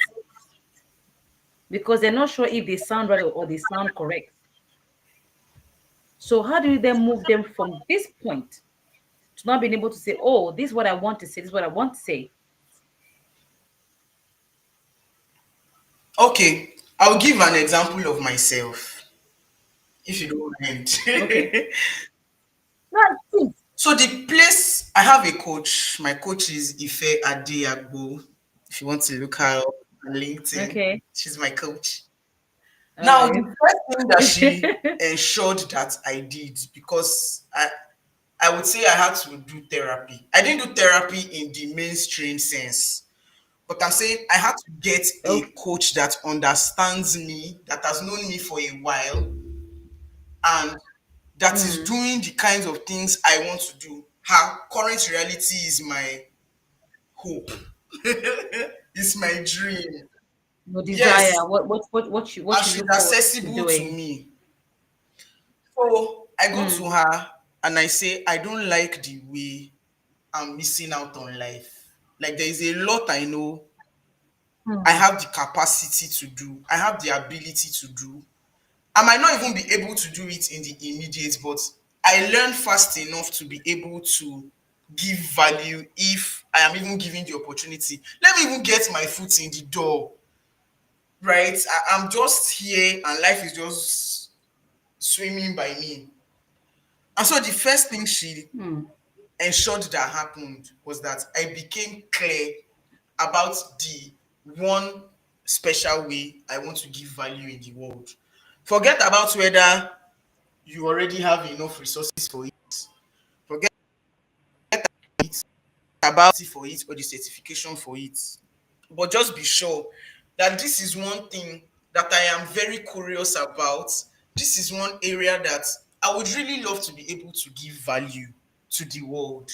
because they're not sure if they sound right or they sound correct. So how do you then move them from this point to not being able to say, oh, this is what I want to say, this is what I want to say? Okay, I'll give an example of myself, if you don't mind. Okay. That's So the place I have a coach. My coach is Ife Adeagbo. If you want to look her up, on LinkedIn. Okay. She's my coach. All Now, the right. first thing that she ensured that I did, because I would say I had to do therapy. I didn't do therapy in the mainstream sense, but I'm saying I had to get a Okay. coach that understands me, that has known me for a while, and that is Mm. doing the kinds of things I want to do. Her current reality is my hope. It's my dream. Your Yes, desire. What and you she's look forward to accessible to doing. me. So I go to Mm. her and I say, I don't like the way I'm missing out on life. Like there is a lot I know I Mm. have the capacity to do, I have the ability to do. I might not even be able to do it in the immediate, but I learn fast enough to be able to give value if I am even given the opportunity. Let me even get my foot in the door, right? I'm just here and life is just swimming by me. And so the first thing she Mm. ensured that happened was that I became clear about the one special way I want to give value in the world. Forget about whether you already have enough resources for it. Forget about it for it or the certification for it. But just be sure that this is one thing that I am very curious about. This is one area that I would really love to be able to give value to the world.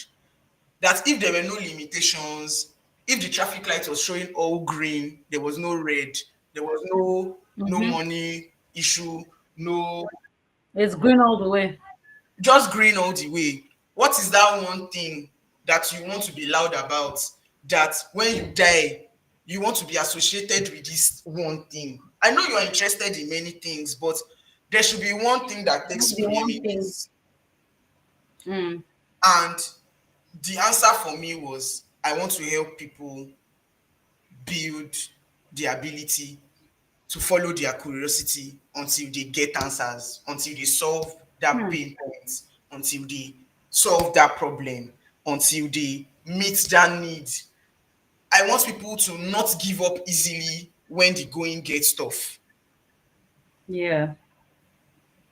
That if there were no limitations, if the traffic light was showing all green, there was no red, there was no Mm-hmm. money issue, no, It's green all the way. just green all the way. What is that one thing that you want to be loud about, that when you die you want to be associated with this one thing? I know you are interested in many things, but there should be one thing that takes Just the one thing. preeminence. Mm. And the answer for me was, I want to help people build the ability to follow their curiosity until they get answers, until they solve that Mm. pain point, until they solve that problem, until they meet that need. I want people to not give up easily when the going gets tough. Yeah.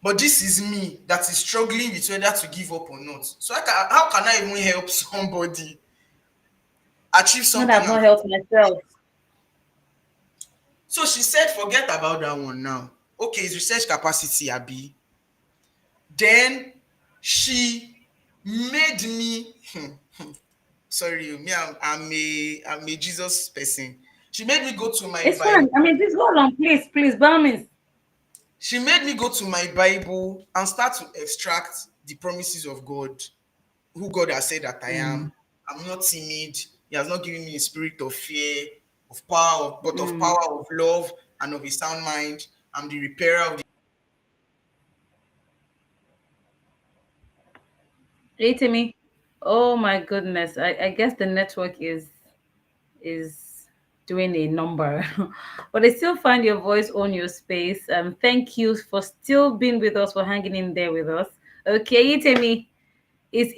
But this is me that is struggling with whether to give up or not. So how can I even help somebody achieve Not something? I've not helped myself. So she said, forget about that one now. Okay, it's research capacity, Abi. Then she made me sorry, me, I'm a Jesus person. She made me go to my It's fine. Bible. I mean, just hold on, please, please, by all means. She made me go to my Bible and start to extract the promises of God, who God has said that I Mm. am. I'm not timid. He has not given me a spirit of fear, of power, but of Mm. power, of love, and of a sound mind. I'm the repairer of the. Eyitemi. Oh my goodness. I guess the network is doing a number. But I still find your voice on your space. Thank you for still being with us, for hanging in there with us. Okay, Eyitemi. It's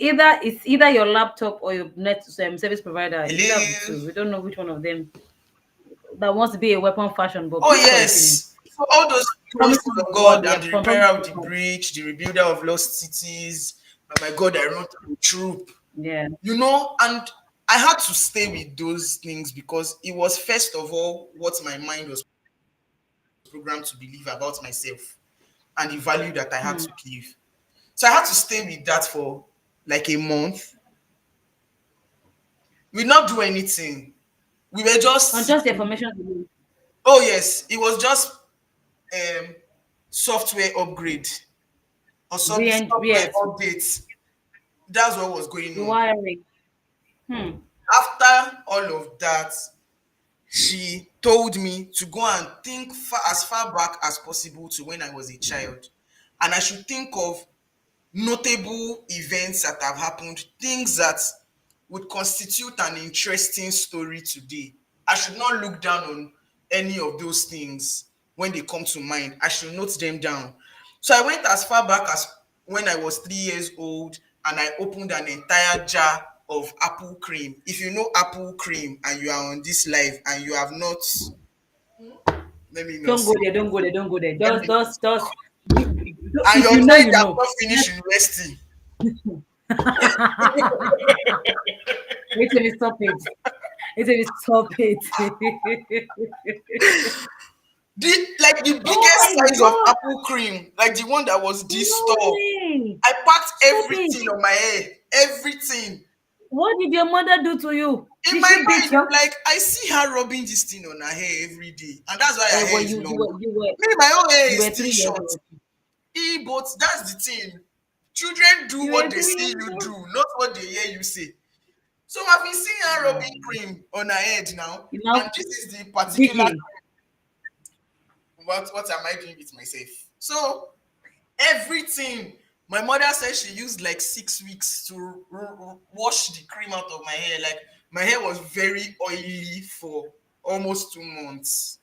either your laptop or your net service provider. It's either of the Hello. two. We don't know which one of them that wants to be a weapon fashion, but Oh please continue. yes. For all those promises Promises of of God, God, yeah, I'm the repairer promises of of the God. breach, the rebuilder of lost cities. And my God, I run to the troop. Yeah. And I had to stay with those things because it was first of all what my mind was programmed to believe about myself and the value that I had Hmm. to give. So I had to stay with that for like a month. We not do anything. We were On just just the sitting. information. Oh yes, it was just um software upgrade or software Yes, updates. That's what was going on. rewiring. Hmm. After all of that, she told me to go and think as far back as possible to when I was a child. And I should think of notable events that have happened, things that would constitute an interesting story today. I should not look down on any of those things when they come to mind. I should note them down. So I went as far back as when I was 3 years old and I opened an entire jar of apple cream. If you know apple cream and you are on this live and you have not Let me not Don't go say. there. Don't go there. Don't go there. Let me Just. And If you're you know, saying you they have know. not finished university. Wait till you stop it. Wait till you stop it. The Oh biggest my size of god! apple cream, like the one that was this No tall. way! I packed Stop it! everything on my hair. Everything. What did your mother do to you? In Did my she beat mind, you? I'm like, I see her rubbing this thing on her hair every day. And that's why her Well, hair is you long. were you were Me, my own hair you is were still 3 years short. old. But that's the thing. Children do You what were they three see years you old. do, not what they hear you say. So I've been seeing her rubbing Wow. cream on her head now. You And now this is the particular digging. what am I doing with myself? So everything. My mother said she used like 6 weeks to wash the cream out of my hair. Like my hair was very oily for almost 2 months.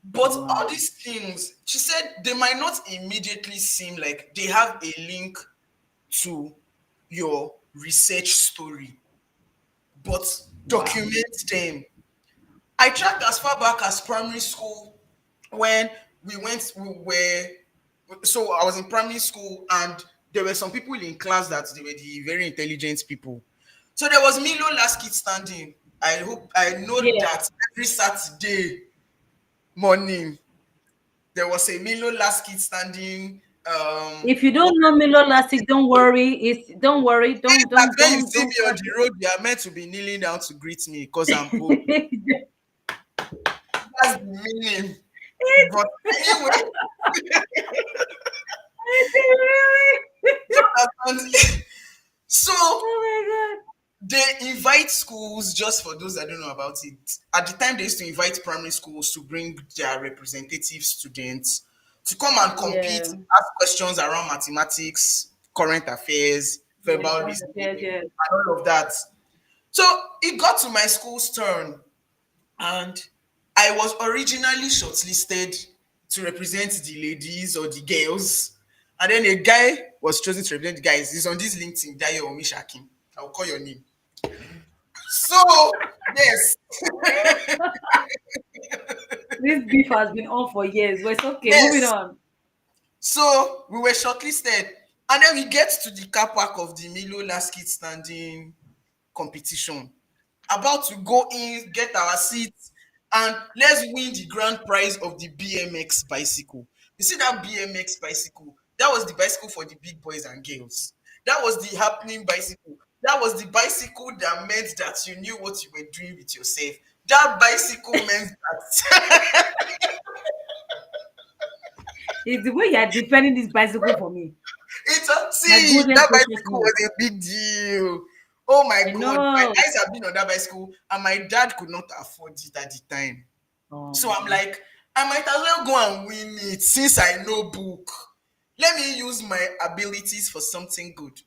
But all Wow. these things, she said they might not immediately seem like they have a link to your research story, but Wow. document them. I tracked as far back as primary school when we were, so I was in primary school and there were some people in class that they were the very intelligent people. So there was Milo last kid standing. I know Yeah. that every Saturday morning there was a Milo last kid standing. If you What, don't know Milo Lastic, don't worry. It's don't worry. that when you see Don't me on crash the road, you are meant to be kneeling down to greet me because I'm old. it. That's the meaning. But anyway, Really? you understand? So Oh they invite schools, just for those that don't know about it. At the time, they used to invite primary schools to bring their representative students to come and my god. compete, Yeah. ask questions around mathematics, current affairs, Yeah. verbal Current reasoning, affairs. Yeah. and all of that. So it got to my school's turn, and I was originally shortlisted to represent the ladies or the girls. And then a guy was chosen to represent the guys. He's on this LinkedIn, Dayo Omishakin. I'll call your name. So, yes, This beef has been on for years, but it's okay. Moving yes. on. So we were shortlisted. And then we get to the car park of the Milo last kid standing competition. About to go in, get our seats, and let's win the grand prize of the BMX bicycle. You see that BMX bicycle? That was the bicycle for the big boys and girls. That was the happening bicycle. That was the bicycle that meant that you knew what you were doing with yourself. That bicycle meant that It's the way you are defending this bicycle for me. it's a My see goodness that gracious bicycle me. was a big deal. Oh my I god, my know. eyes have been on that bicycle, and my dad could not afford it at the time. So I'm Um, like, I might as well go and win it since I know book. Let me use my abilities for something good.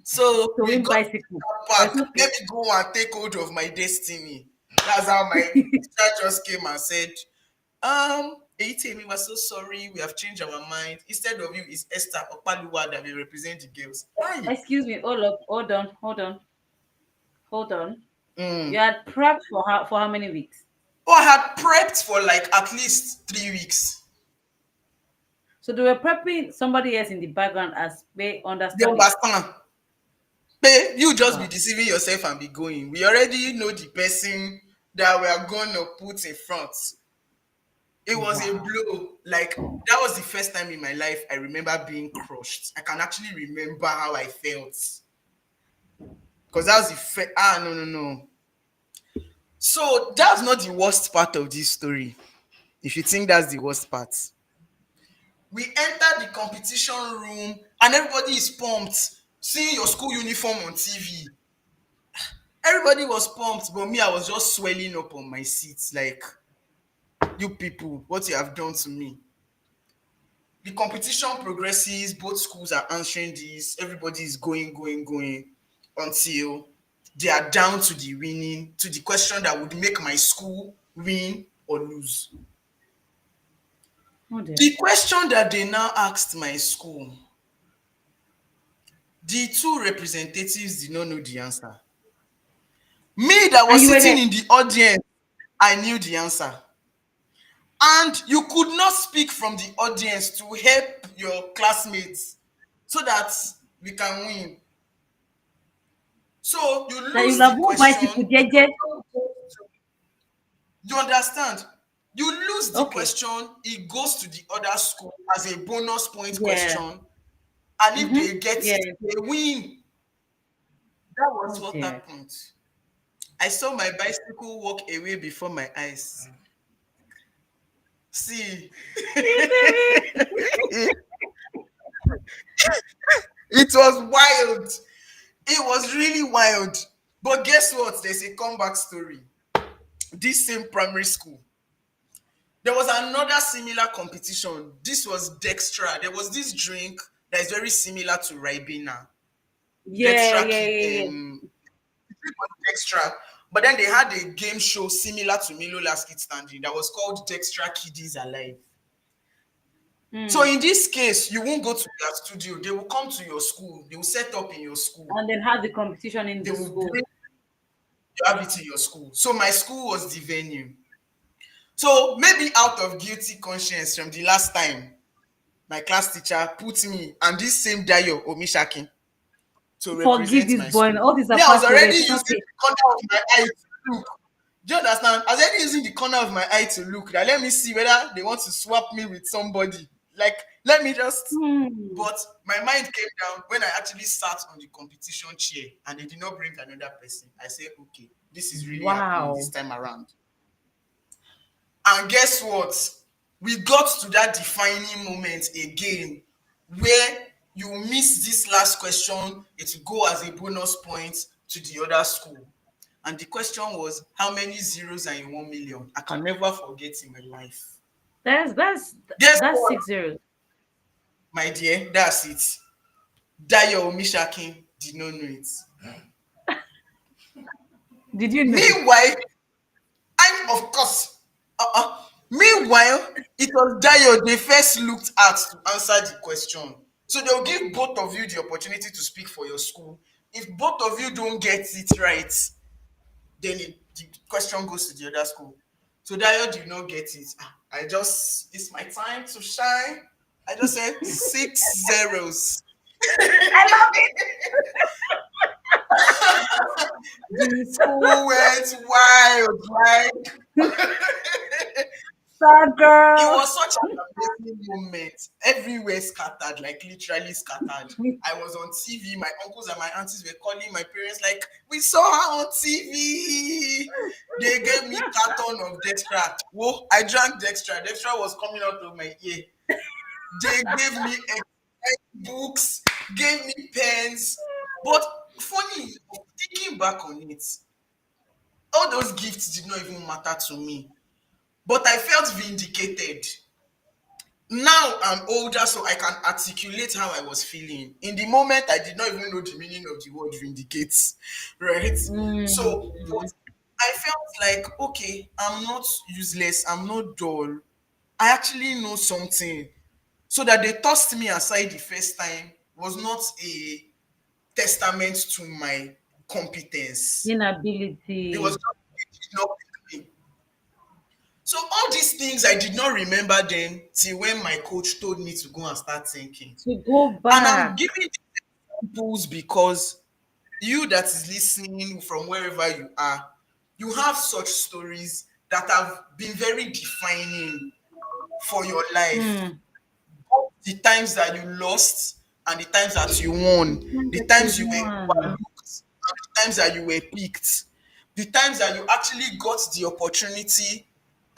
So to we win got to the bicycle. car But park. it's Let okay. me go and take hold of my destiny. That's how my teacher just came and said, Eyitemi, we're so sorry. We have changed our mind. Instead of you, it's Esther Opaluwa that will represent the girls. Why? Excuse me. Hold up. Hold on. You Mm. had prepped for how many weeks? Oh, I had prepped for like at least 3 weeks. So they were prepping somebody else in the background as they They understudy. understand. Pay, you just be Wow. deceiving yourself and be going. We already know the person that we are going to put in front. It was a Wow. blow. Like, that was the first time in my life I remember being crushed. I can actually remember how I felt. Because that was the first. No, no, no. So, that's not the worst part of this story. If you think that's the worst part, we enter the competition room and everybody is pumped. Seeing your school uniform on TV. Everybody was pumped, but me, I was just swelling up on my seats. Like, you people, what you have done to me. The competition progresses, both schools are answering this, everybody is going until they are down to the winning, to the question that would make my school win or lose. Oh dear. The question that they now asked my school, the two representatives did not know the answer. Me that And was you were there. sitting in the audience, I knew the answer. And you could not speak from the audience to help your classmates so that we can win. So you That you lose the love one question. bicycle, The jeje. question goes to, you understand? You lose the Okay. question, it goes to the other school as a bonus point Yeah. question. And if Mm-hmm. they get Yeah. it, they win. That was Oh what dear. happened. I saw my bicycle walk away before my eyes. See, it was wild. It was really wild. But guess what? There's a comeback story. This same primary school, there was another similar competition. This was Dextra. There was this drink that is very similar to Ribena. Yeah, Dextra, yeah, yeah, yeah. it was Dextra. But then they had a game show similar to Milo Last Kid Standing that was called Dextra Kiddies Alive. So Mm. in this case, you won't go to their studio. They will come to your school. They will set up in your school. And then have the competition in They the will school. bring you have it in your school. So my school was the venue. So maybe out of guilty conscience from the last time, my class teacher put me and this same Dayo Omishakin to Forgive represent this my boy. school. All these are Me, I was past already already. using Okay. the corner of my eye to look. Do you understand? I was already using the corner of my eye to look. That let me see whether they want to swap me with somebody. Like, let me just. Hmm. But my mind came down when I actually sat on the competition chair and they did not bring another person. I said, okay, this is really happening this Wow. time around. And guess what? We got to that defining moment again where you miss this last question, it will go as a bonus point to the other school. And the question was, how many zeros are in 1 million? I can never forget in my life. That's that's Guess that's what, 6 zeros. my dear? That's it. Dayo Omishakin did not know it. Did you know? Meanwhile, I, of course, meanwhile, it was Dayo they first looked at to answer the question. So they'll give both of you the opportunity to speak for your school. If both of you don't get it right, then the question goes to the other school. So Dayo did not get it. I just, it's my time to shine. I just said 6 zeros. I love it. The school went wild, like Sad it girl. was such an amazing moment. Everywhere scattered, like literally scattered. I was on TV. My uncles and my aunties were calling my parents, like, we saw her on TV. They gave me carton of Dextra. Whoa, I drank Dextra. Dextra was coming out of my ear. They gave me books, gave me pens. But funny, thinking back on it, all those gifts did not even matter to me. But I felt vindicated. Now I'm older, so I can articulate how I was feeling. In the moment, I did not even know the meaning of the word vindicates, right? So, but Mm. I felt like, okay, I'm not useless, I'm not dull. I actually know something. So that they tossed me aside the first time was not a testament to my competence. It was Inability just they did not pick me. So all these things I did not remember then till when my coach told me to go and start thinking. to go And I'm back. giving examples because you that is listening from wherever you are, you have such stories that have been very defining for your life. Hmm. Both the times that you lost and the times that you won, the That you times you were won. overlooked and the times that you were picked, the times that you actually got the opportunity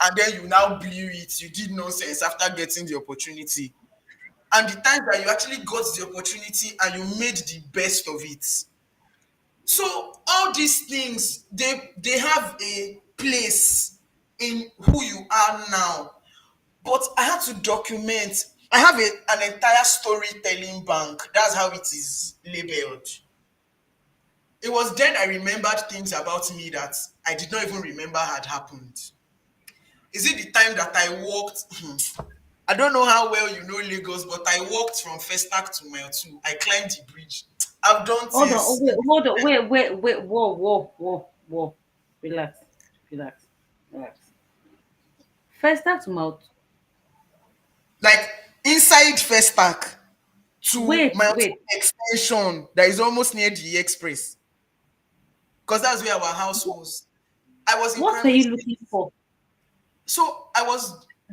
and then you now blew it, you did nonsense after getting the opportunity, and the times that you actually got the opportunity and you made the best of it. So all these things they have a place in who you are now. But I had to document. I have an entire storytelling bank. That's how it is labeled. It was then I remembered things about me that I did not even remember had happened. Is it the time that I walked? I don't know how well you know Lagos, but I walked from Festac to Mile 2. I climbed the bridge. I've done Hold on. Oh, things. wait, hold on. Wait. Whoa, whoa, whoa, whoa. Relax. Relax. Yes. First start to mouth. Like inside first stack to Wait, my wait. extension that is almost near the express. Because that's where our house Wh- was. I was in What were primary you looking six. for? So there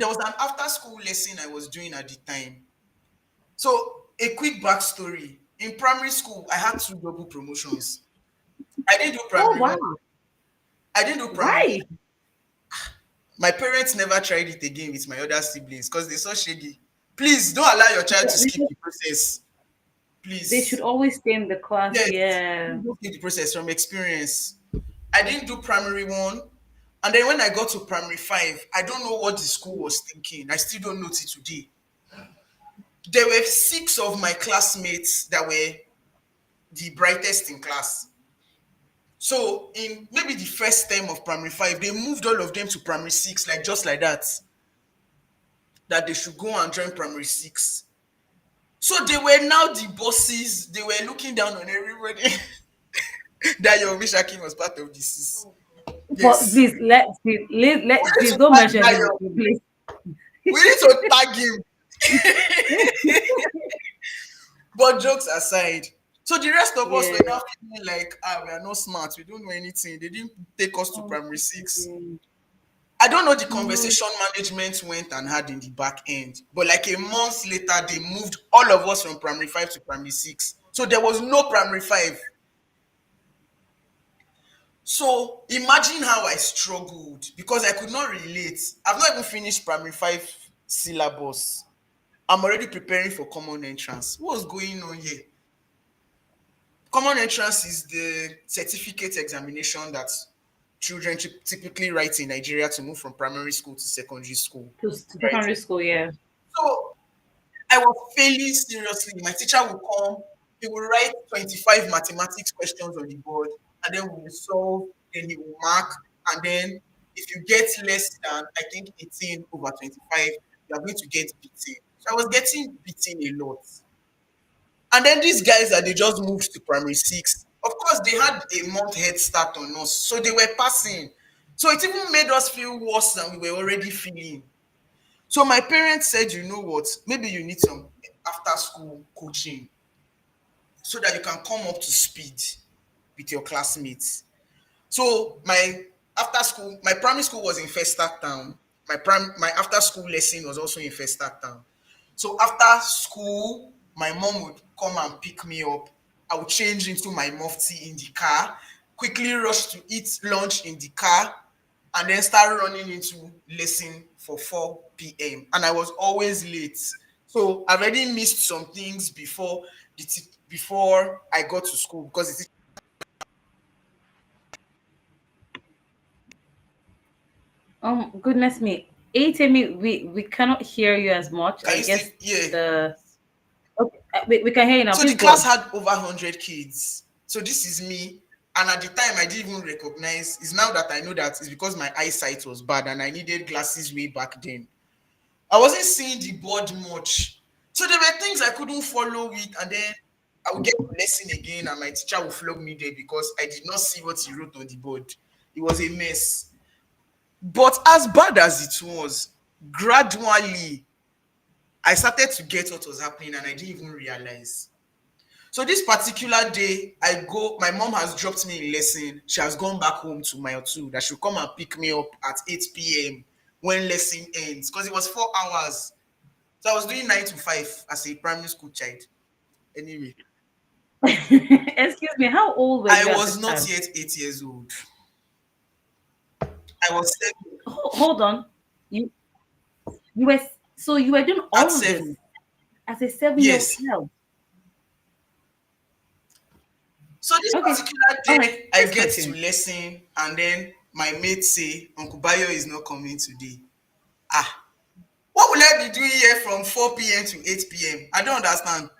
was an after school lesson I was doing at the time. So a quick backstory. In primary school, I had two double promotions. I didn't do Oh primary one. wow. I didn't do primary one. Why? My parents never tried it again with my other siblings because they saw shaggy. Please don't allow your child to skip Because the process. they should Please. always stay in the class. Yes. Yeah. Don't skip the process from experience. I didn't do primary one. And then when I got to primary five, I don't know what the school was thinking. I still don't know till today. There were six of my classmates that were the brightest in class. So in maybe the first term of primary five, they moved all of them to primary six, like just like that, that they should go and join primary six. So they were now the bosses. They were looking down on everybody. That your Mishaki was part of this. But Yes. please let We need please to don't tag mention him Dayo. again, please. We need to tag him. But jokes aside, so the rest of us Yeah. were now feeling like, we are not smart. We don't know anything. They didn't take us to Oh, primary six. yeah. I don't know the No. conversation management went and had in the back end, but like a month later, they moved all of us from primary five to primary six. So there was no primary five. So imagine how I struggled because I could not relate. I've not even finished primary five syllabus. I'm already preparing for common entrance. What's going on here? Common entrance is the certificate examination that children typically write in Nigeria to move from primary school to secondary school. To Right. secondary school, yeah. So I was failing seriously. My teacher would come, he would write 25 mathematics questions on the board, and then we will solve, then he will mark, and then if you get less than, I think, 18 over 25, you are going to get beaten. So I was getting beaten a lot. And then these guys that they just moved to primary six, of course, they had a month head start on us. So they were passing. So it even made us feel worse than we were already feeling. So my parents said, you know what, maybe you need some after school coaching so that you can come up to speed with your classmates. So my primary school was in Festac Town. My after school lesson was also in Festac Town. So after school, my mom would come and pick me up. I would change into my mufti in the car, quickly rush to eat lunch in the car, and then start running into lesson for 4 p.m. And I was always late. So I already missed some things before I got to school because it is. Goodness me. Eyitemi, we cannot hear you as much. Can I you still, guess yeah. the okay, we can hear you now. So the Please go class on. had over 100 kids. So this is me. And at the time, I didn't even recognize. It's now that I know that it's because my eyesight was bad and I needed glasses way back then. I wasn't seeing the board much. So there were things I couldn't follow with. And then I would get to lesson again and my teacher would flog me there because I did not see what he wrote on the board. It was a mess. But as bad as it was, gradually, I started to get what was happening and I didn't even realize. So this particular day, my mom has dropped me in lesson. She has gone back home to mile two that she'll come and pick me up at 8 p.m. when lesson ends. Because it was 4 hours. So I was doing 9 to 5 as a primary school child. Anyway, Excuse me, how old were I you at was this not time? yet 8 years old. I was seven. Hold on. You you were so you were doing At all of this seven. as a 7 year old Yes. child. So this Okay. particular All right. day, I Please get to continue. lesson and then my mate say, Uncle Bayo is not coming today. Ah, what will I be doing here from 4 p.m. to 8 p.m.? I don't understand.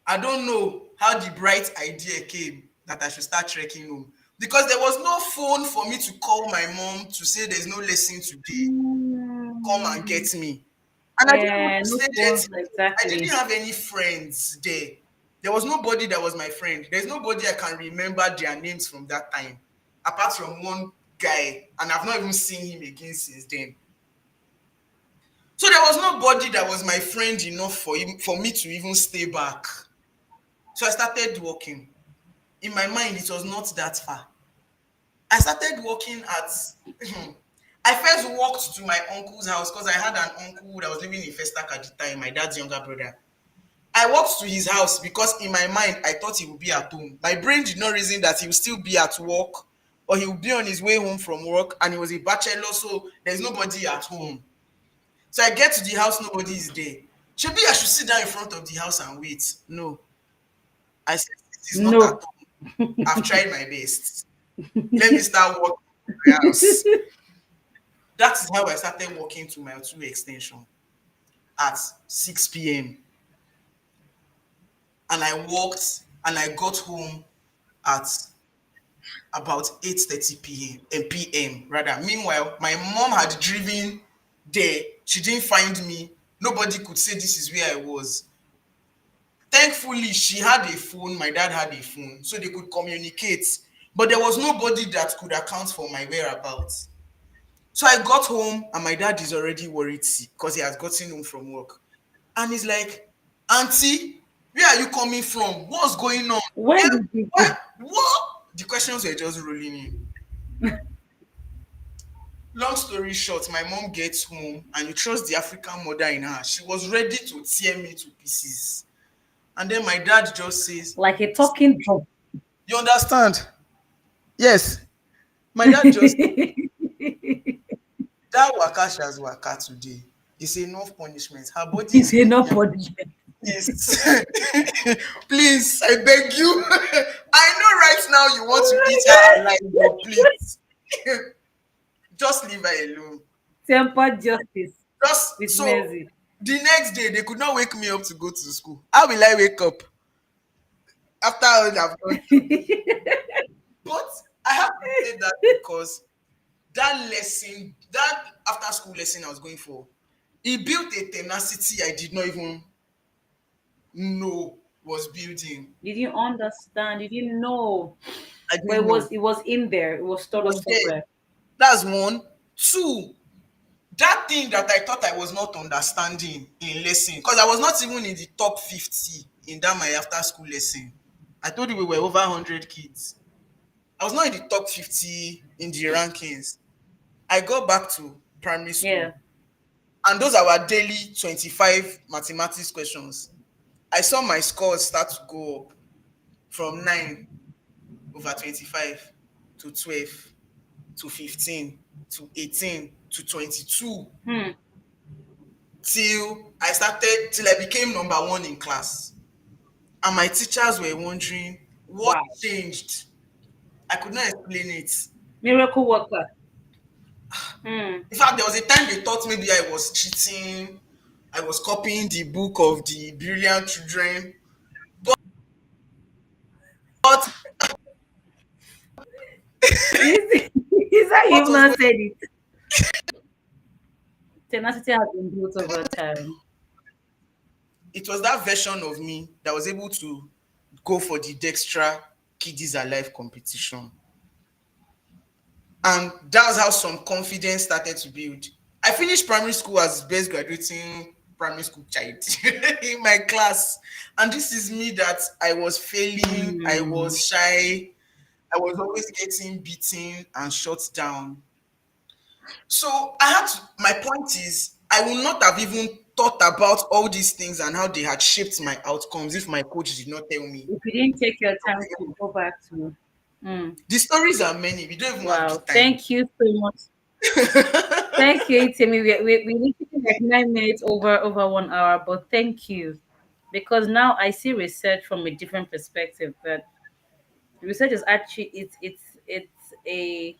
I don't know how the bright idea came that I should start trekking home because there was no phone for me to call my mom to say there's no lesson today. Come and Mm, get me. And I didn't want yeah, to no stay there. phones I didn't exactly. have any friends there. There was nobody that was my friend. There's nobody I can remember their names from that time, apart from one guy, and I've not even seen him again since then. So there was nobody that was my friend enough for me to even stay back. So I started walking. In my mind, it was not that far. I started walking at I first walked to my uncle's house because I had an uncle that was living in Festac at the time, my dad's younger brother. I walked to his house because in my mind I thought he would be at home. My brain did not reason that he would still be at work or he would be on his way home from work, and he was a bachelor, so there's nobody at home. So I get to the house, nobody is there. Shebi, I should sit down in front of the house and wait. No. I said, it is not at No. home. I've tried my best. Let me start walking to my house. That is how I started walking to my two extension at 6 p.m. And I walked and I got home at about 8:30 p.m. rather. Meanwhile, my mom had driven there. She didn't find me. Nobody could say this is where I was. Thankfully, she had a phone, my dad had a phone, so they could communicate. But there was nobody that could account for my whereabouts. So I got home and my dad is already worried sick because he has gotten home from work. And he's like, Auntie, where are you coming from? What's going on? Where Eh, did you what? go? What? The questions were just rolling in. Long story short, my mom gets home and you trust the African mother in her. She was ready to tear me to pieces. And then my dad just says, Like a talking drum. you understand? Yes. My dad just, that waka she has waka today is enough punishment. Her body is It's enough begging. punishment. Please, please, I beg you. I know right now you want to eat her Oh alive, but please, just leave her alone. my God. Tempered justice Just with so mercy. the next day they could not wake me up to go to school. How will I wake up after all I've gone through? But I have to say that because that lesson, that after school lesson I was going for, it built a tenacity I did not even know was building. Did you understand? Did you know? I But it didn't was know. it was in there. It was It stored up was there. somewhere. That's one. Two, that thing that I thought I was not understanding in lesson, because I was not even in the top 50 in that my after school lesson. I told you we were over 100 kids. I was not in the top 50 in the rankings. I got back to primary school, Yeah. and those are our daily 25 mathematics questions. I saw my scores start to go up from 9 over 25 to 12 to 15 to 18 to 22 Hmm. till I became number one in class. And my teachers were wondering what Wow. changed. I could not explain it. Miracle worker. Hmm. In fact, there was a time they thought maybe I was cheating. I was copying the book of the brilliant children. But Is that what you was even going said it? Tenacity has been built over time. it was that version of me that was able to go for the Dextra Kiddies Alive competition. And that was how some confidence started to build. I finished primary school as best graduating primary school child in my class. And this is me that I was failing, I Hmm. was shy, I was always getting beaten and shut down. So I had to, my point is, I would not have even thought about all these things and how they had shaped my outcomes if my coach did not tell me. If you didn't take your time to go back to. Hmm. The stories are many, we don't even have the Wow. time. Thank you so much. Thank you, Timmy. We literally like 9 minutes over 1 hour, but thank you. Because now I see research from a different perspective that research is actually it's a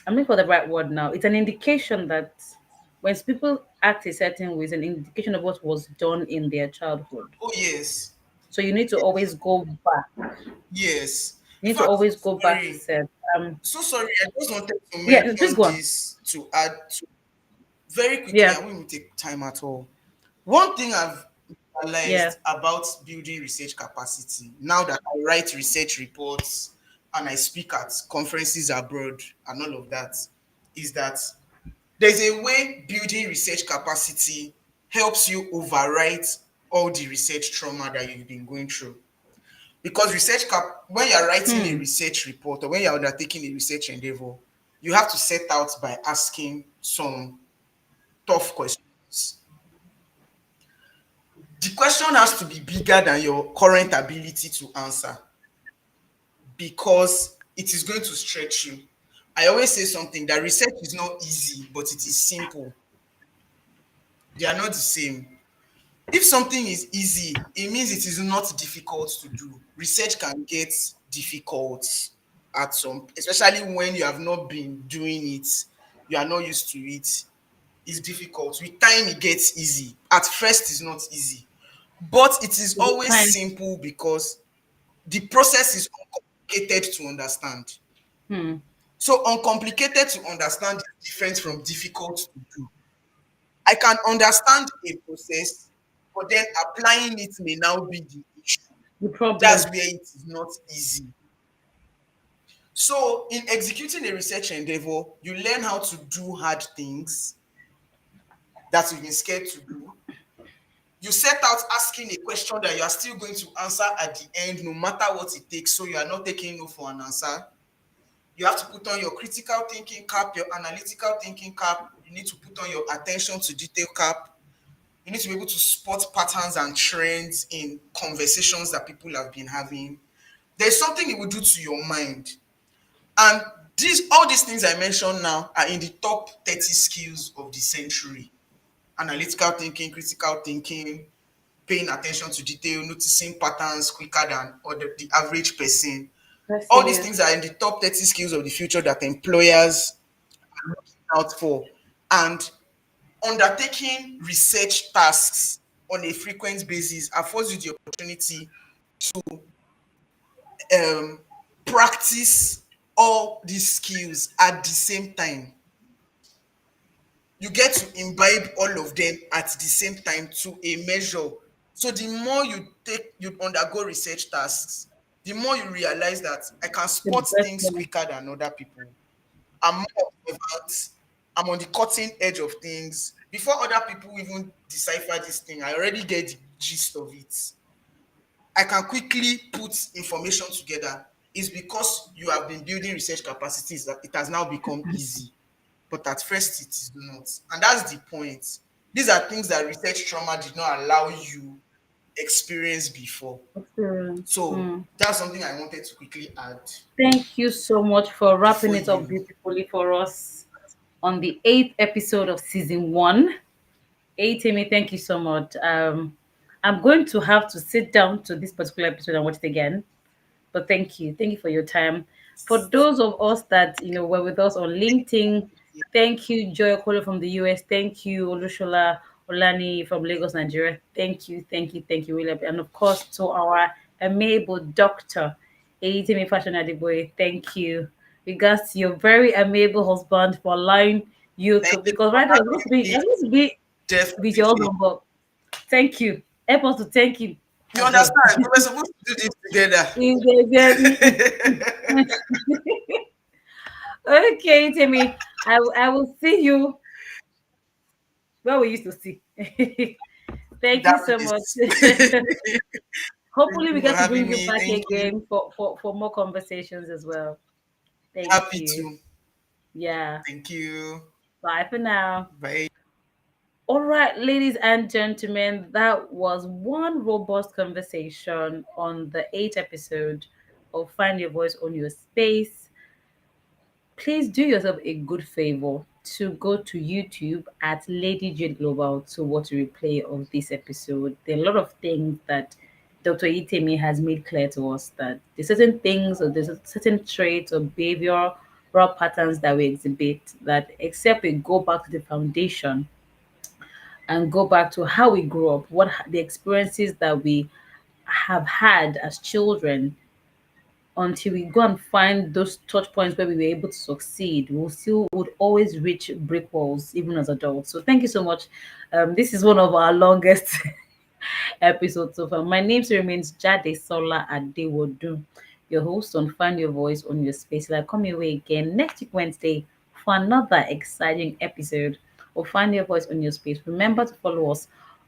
I'm looking for the right word now. It's an indication that when people act a certain way, it's an indication of what was done in their childhood. Oh, yes. So you need to always go back. Yes. You In need to fact, always go back to sorry. set. So sorry. I just wanted to Yeah, please mention go on. this to add to very quickly, Yeah, and we will take time at all. One thing I've yeah. realized about building research capacity now that I write research reports and I speak at conferences abroad and all of that, is that there's a way building research capacity helps you overwrite all the research trauma that you've been going through. Because when you're writing a Hmm. research report or when you're undertaking a research endeavor, you have to set out by asking some tough questions. The question has to be bigger than your current ability to answer because it is going to stretch you. I always say something that research is not easy, but it is simple. They are not the same. If something is easy, it means it is not difficult to do. Research can get difficult at some, especially when you have not been doing it, you are not used to it. It's difficult. With time, it gets easy. At first, it's not easy, but it is With always time. simple because the process is uncomplicated to understand. Hmm. So, uncomplicated to understand is different from difficult to do. I can understand a process, but then applying it may now be the issue. The That's problem. where it is not easy. So, in executing a research endeavor, you learn how to do hard things that you've been scared to do. You set out asking a question that you are still going to answer at the end, no matter what it takes. So, you are not taking no for an answer. You have to put on your critical thinking cap, your analytical thinking cap. You need to put on your attention to detail cap. You need to be able to spot patterns and trends in conversations that people have been having. There's something it will do to your mind. And all these things I mentioned now are in the top 30 skills of the century. Analytical thinking, critical thinking, paying attention to detail, noticing patterns quicker than the average person. All Person, these yes. things are in the top 30 skills of the future that employers are looking out for. And undertaking research tasks on a frequent basis affords you the opportunity to um, practice all these skills at the same time. You get to imbibe all of them at the same time to a measure. So the more you undergo research tasks, the more you realize that I can The spot things better. quicker than other people. I'm more observant. I'm on the cutting edge of things. Before other people even decipher this thing, I already get the gist of it. I can quickly put information together. It's because you have been building research capacities that it has now become easy. But at first, it is not. And that's the point. These are things that research trauma did not allow you experience before. Experience. So Hmm. that's something I wanted to quickly add Thank you so much for wrapping before it up you. beautifully for us on the eighth episode of season one. Eyitemi, thank you so much. I'm going to have to sit down to this particular episode and watch it again. But thank you. Thank you for your time. For those of us that were with us on LinkedIn, thank you, Joy Okolo from the US. Thank you, Olushola Olani from Lagos, Nigeria. Thank you, thank you, thank you, William. And of course, to our amiable doctor, Eyitemi Fasanu-Adegboye. Thank you. Regards to your very amiable husband for allowing you Thank to, you because for right now having I'm me. supposed to be with your Definitely. husband, but thank you. Help us to thank him You as well. understand? We were supposed to do this together. Okay, Timmy. I will see you where we used to see. Thank you That so much. is. Thank Hopefully, we you for get to having bring you me. back Thank you. again for more conversations as well. Thank Happy you. to. Yeah. Thank you. Bye for now. Bye. All right, ladies and gentlemen, that was one robust conversation on the eighth episode of Find Your Voice on Your Space. Please do yourself a good favor to go to YouTube at Lady Jade Global to watch a replay of this episode. There are a lot of things that Dr. Itemi has made clear to us that there's certain things or there's certain traits or behavioral patterns that we exhibit that except we go back to the foundation and go back to how we grew up, the experiences that we have had as children until we go and find those touch points where we were able to succeed, we'll still would always reach brick walls even as adults. So thank you so much. This is one of our longest episodes so far. My name still remains Jade Sola Adewodu. your host on Find Your Voice on Your Space. I'll come your way again next week, Wednesday, for another exciting episode of Find Your Voice on Your Space. Remember to follow us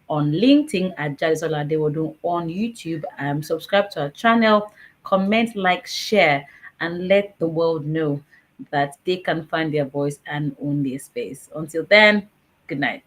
on LinkedIn at Jadisola Dewodu, on YouTube, and subscribe to our channel, comment, like, share, and let the world know that they can find their voice and own their space. Until then, good night.